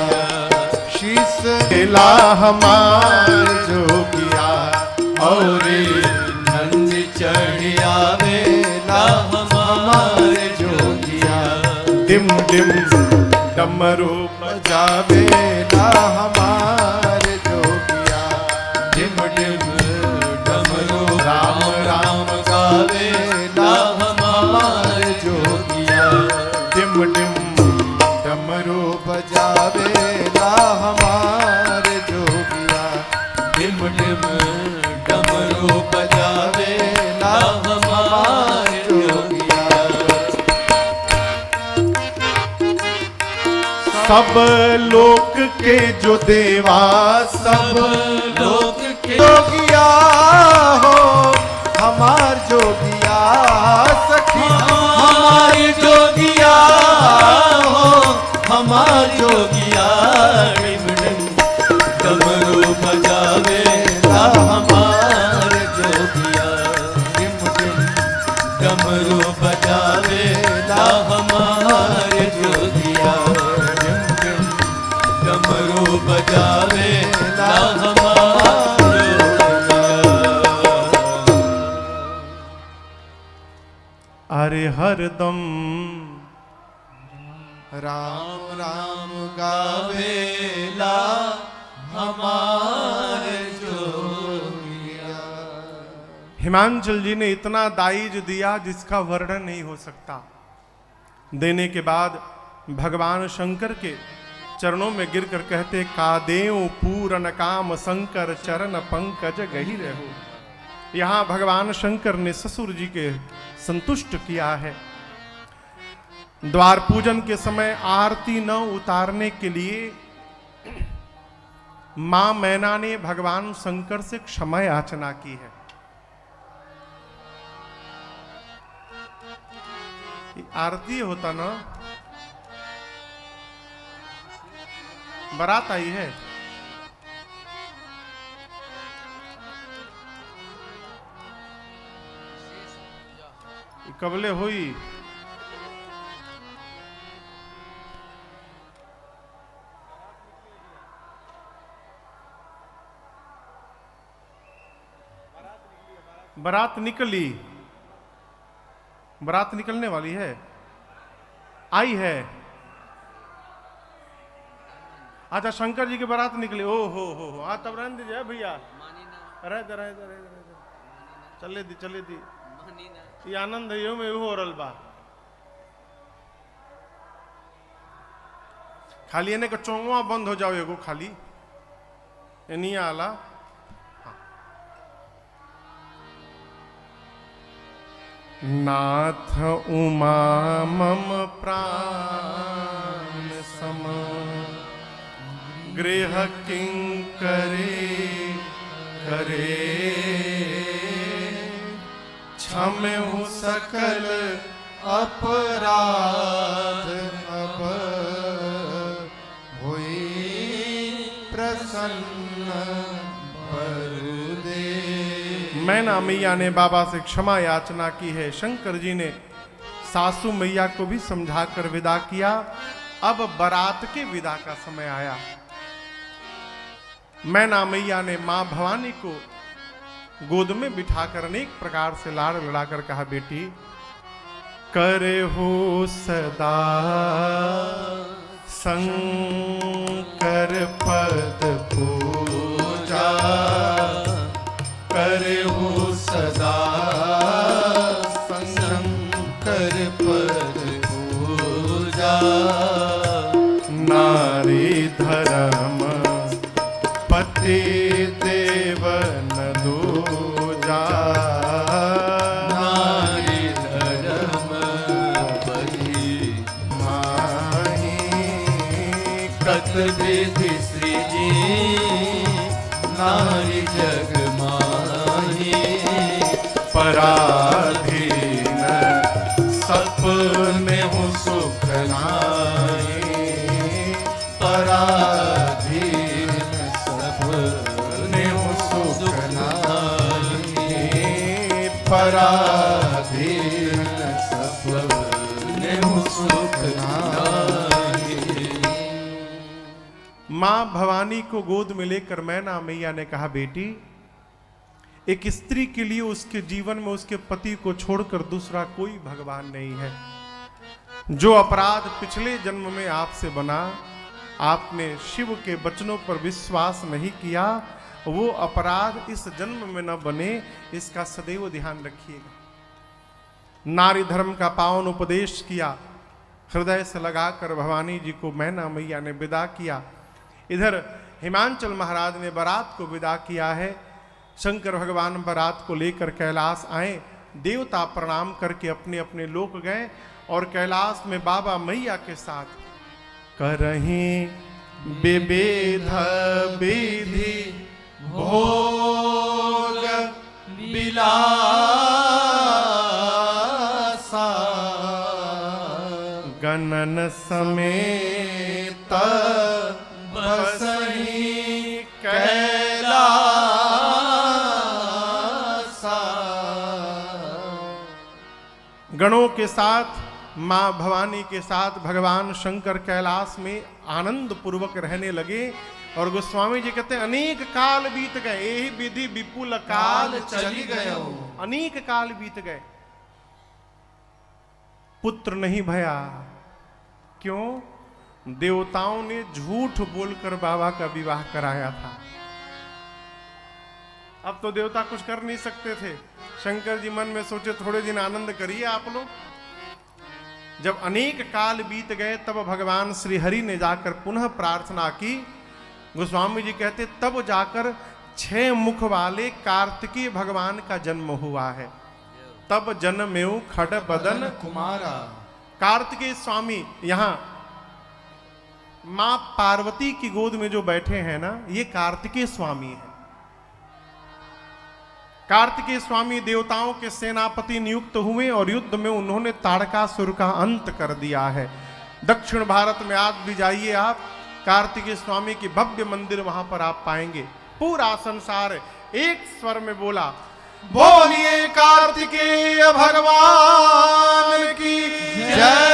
S2: शीस ला हमार जोगिया और नंद चढ़िया वेला, हमार जोगिया
S1: डिम डिम डमरू
S2: बजावेला, हमार जोगिया डिम डिम डमरू राम राम गावेला, हमार जोगिया
S1: डिम डिम
S2: डमरू बजावेला, हमार जोगिया डिम डिम डमरू बजावेला, हमार जोगिया।
S1: सब लोक के जो देवा,
S2: सब लोक के जोगिया हो, हमार जोगिया सखी, हमार जोगिया हो, हमार जोगिया डिम डिम डमरू बजावेला, हमार जोगिया डिम डिम डमरू बजावेला, हमार जोगिया डिम डिम डमरू बजावेला, हमार जोगिया।
S1: अरे हरदम
S2: राम राम गावेला, हमार जोगिया।
S1: हिमांचल जी ने इतना दाइज दिया जिसका वर्णन नहीं हो सकता। देने के बाद भगवान शंकर के चरणों में गिरकर कहते, कादेव पूरन काम शंकर चरण पंकज गही रहो। यहाँ भगवान शंकर ने ससुर जी के संतुष्ट किया है। द्वार पूजन के समय आरती न उतारने के लिए मां मैना ने भगवान शंकर से क्षमा याचना की है। आरती होता ना, बारात आई है, कबले हुई। बारात निकली, बारात निकलने वाली है, आई है। अच्छा शंकर जी की बारात निकली, ओ हो हाँ तब रहने दीजिए भैया, रह दे चले दी ये आनंद है में हो रल बा। खाली एने का चौंगवा बंद हो जाओ, एगो खाली एनिया आला। हाँ। नाथ उमा मम प्राण सम गृह किंकरे करे क्षम्यहु सकल
S2: अपराध अब हुई प्रसन्न बरुदे।
S1: मैना मैया ने बाबा से क्षमा याचना की है। शंकर जी ने सासू मैया को भी समझाकर विदा किया। अब बारात के विदा का समय आया। मैना मैया ने मां भवानी को गोद में बिठाकर अनेक प्रकार से लाड़ लड़ाकर कहा, बेटी करे हो सदा शंकर पद पूजा, करे हो सदा
S2: शंकर पद पूजा।
S1: नारी धर्म पति देवन दूजा,
S3: नारी धर्म पति
S1: माही
S3: कत विधि सृजी, नारी जग माही
S1: पराधीन सपने हूँ सुख नाई,
S2: पराधीन सपने हूँ सुख नाई, पराधीन सपने हूँ सुख नाई।
S1: मां भवानी को गोद में लेकर मैना मैया ने कहा, बेटी एक स्त्री के लिए उसके जीवन में उसके पति को छोड़कर दूसरा कोई भगवान नहीं है। जो अपराध पिछले जन्म में आपसे बना, आपने शिव के वचनों पर विश्वास नहीं किया, वो अपराध इस जन्म में न बने, इसका सदैव ध्यान रखिएगा। नारी धर्म का पावन उपदेश किया। हृदय से लगाकर भवानी जी को मैना मैया ने विदा किया। इधर हिमांचल महाराज ने बारात को विदा किया है। शंकर भगवान बारात को लेकर कैलाश आए। देवता प्रणाम करके अपने अपने लोक गए और कैलाश में बाबा मैया के साथ करहीं विविध विधि भोग
S2: विलासा
S1: गणन समेत
S2: बसहि कैलासा।
S1: गणों के साथ मां भवानी के साथ भगवान शंकर कैलाश में आनंद पूर्वक रहने लगे। और गोस्वामी जी कहते हैं अनेक काल बीत गए, यही विधि विपुल काल
S2: चली गयो।
S1: अनेक काल बीत गए, पुत्र नहीं भया। क्यों? देवताओं ने झूठ बोलकर बाबा का विवाह कराया था। अब तो देवता कुछ कर नहीं सकते थे। शंकर जी मन में सोचे थोड़े दिन आनंद करिए आप लोग। जब अनेक काल बीत गए तब भगवान श्री हरि ने जाकर पुनः प्रार्थना की। गोस्वामी जी कहते तब जाकर 6 मुख वाले कार्तिकीय भगवान का जन्म हुआ है। तब जन्मेऊ खड बदन
S2: कुमारा।
S1: कार्तिकेय स्वामी यहाँ मां पार्वती की गोद में जो बैठे हैं ना, ये कार्तिकेय स्वामी है। कार्तिकेय स्वामी देवताओं के सेनापति नियुक्त हुए और युद्ध में उन्होंने ताड़कासुर का अंत कर दिया है। दक्षिण भारत में आज भी जाइए आप, कार्तिकेय स्वामी की भव्य मंदिर वहां पर आप पाएंगे। पूरा संसार एक स्वर में बोला,
S2: बोलिए कार्तिकेय भगवान की जय।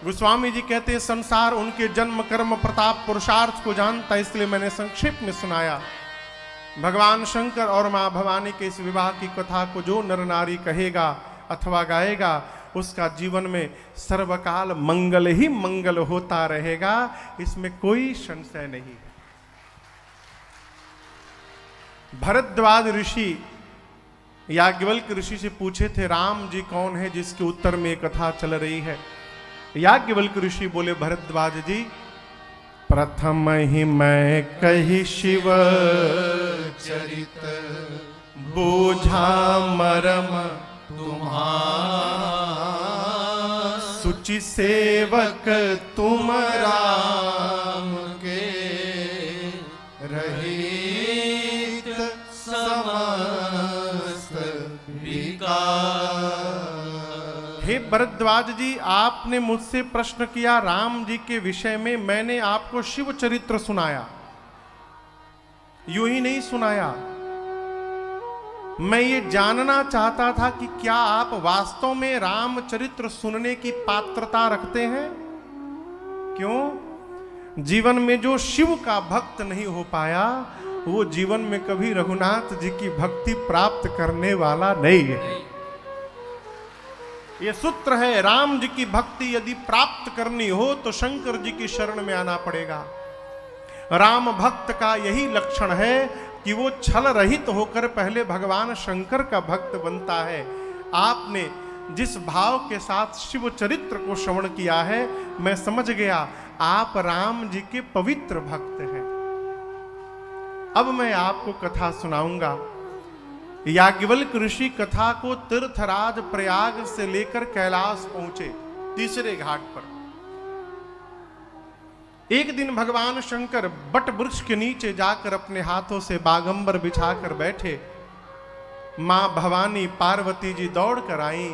S1: गोस्वामी जी कहते हैं संसार उनके जन्म कर्म प्रताप पुरुषार्थ को जानता, इसलिए मैंने संक्षेप में सुनाया। भगवान शंकर और मां भवानी के इस विवाह की कथा को जो नर नारी कहेगा अथवा गाएगा, उसका जीवन में सर्वकाल मंगल ही मंगल होता रहेगा, इसमें कोई संशय नहीं। भरद्वाज ऋषि याज्ञवल्क्य ऋषि से पूछे थे राम जी कौन है, जिसके उत्तर में कथा चल रही है। याज्ञवल्क्य ऋषि बोले भरद्वाज जी, प्रथम ही मैं कही शिव
S2: चरित
S1: बूझा मरम
S3: तुम्हारा
S1: सुचि सेवक तुम
S3: राम के रहित समस्त विकार।
S1: हे भरद्वाज जी, आपने मुझसे प्रश्न किया राम जी के विषय में, मैंने आपको शिव चरित्र सुनाया। यूं ही नहीं सुनाया, मैं ये जानना चाहता था कि क्या आप वास्तव में रामचरित्र सुनने की पात्रता रखते हैं। क्यों? जीवन में जो शिव का भक्त नहीं हो पाया, वो जीवन में कभी रघुनाथ जी की भक्ति प्राप्त करने वाला नहीं है। ये सूत्र है, राम जी की भक्ति यदि प्राप्त करनी हो तो शंकर जी की शरण में आना पड़ेगा। राम भक्त का यही लक्षण है कि वो छल रहित होकर पहले भगवान शंकर का भक्त बनता है। आपने जिस भाव के साथ शिव चरित्र को श्रवण किया है, मैं समझ गया आप राम जी के पवित्र भक्त हैं। अब मैं आपको कथा सुनाऊंगा। याज्ञवल्क्य ऋषि कथा को तीर्थराज प्रयाग से लेकर कैलाश पहुंचे, तीसरे घाट पर। एक दिन भगवान शंकर बट वृक्ष के नीचे जाकर अपने हाथों से बागंबर बिछाकर बैठे। मां भवानी पार्वती जी दौड़ कर आई।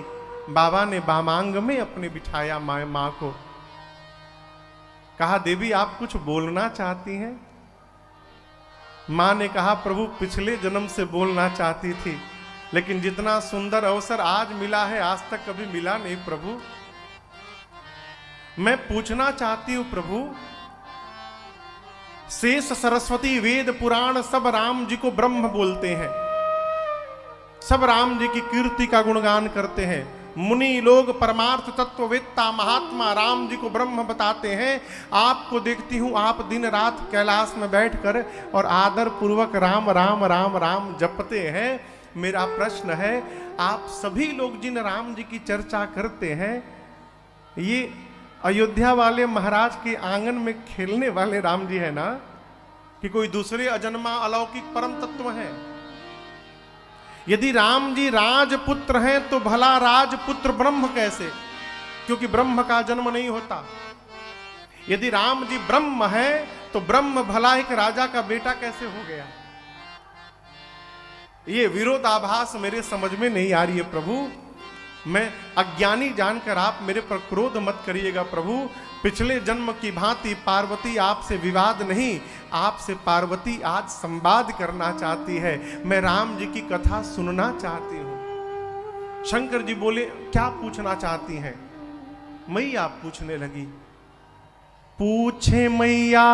S1: बाबा ने बामांग में अपने बिठाया मां को। कहा, देवी आप कुछ बोलना चाहती हैं? मां ने कहा, प्रभु पिछले जन्म से बोलना चाहती थी, लेकिन जितना सुंदर अवसर आज मिला है आज तक कभी मिला नहीं प्रभु। मैं पूछना चाहती हूं प्रभु, शेष सरस्वती वेद पुराण सब राम जी को ब्रह्म बोलते हैं, सब राम जी की कीर्ति का गुणगान करते हैं। मुनि लोग परमार्थ तत्ववेत्ता महात्मा राम जी को ब्रह्म बताते हैं। आपको देखती हूं आप दिन रात कैलाश में बैठकर और आदर पूर्वक राम राम राम राम जपते हैं। मेरा प्रश्न है, आप सभी लोग जिन राम जी की चर्चा करते हैं, ये अयोध्या वाले महाराज के आंगन में खेलने वाले राम जी है ना, कि कोई दूसरे अजन्मा अलौकिक परम तत्व है? यदि राम जी राजपुत्र हैं तो भला राजपुत्र ब्रह्म कैसे? क्योंकि ब्रह्म का जन्म नहीं होता। यदि राम जी ब्रह्म है तो ब्रह्म भला एक राजा का बेटा कैसे हो गया? ये विरोधाभास मेरे समझ में नहीं आ रही है प्रभु। मैं अज्ञानी जानकर आप मेरे पर क्रोध मत करिएगा प्रभु। पिछले जन्म की भांति पार्वती आपसे विवाद नहीं, आपसे पार्वती आज संवाद करना चाहती है। मैं राम जी की कथा सुनना चाहती हूं। शंकर जी बोले, क्या पूछना चाहती हैं? मैया पूछने लगी। पूछे मैया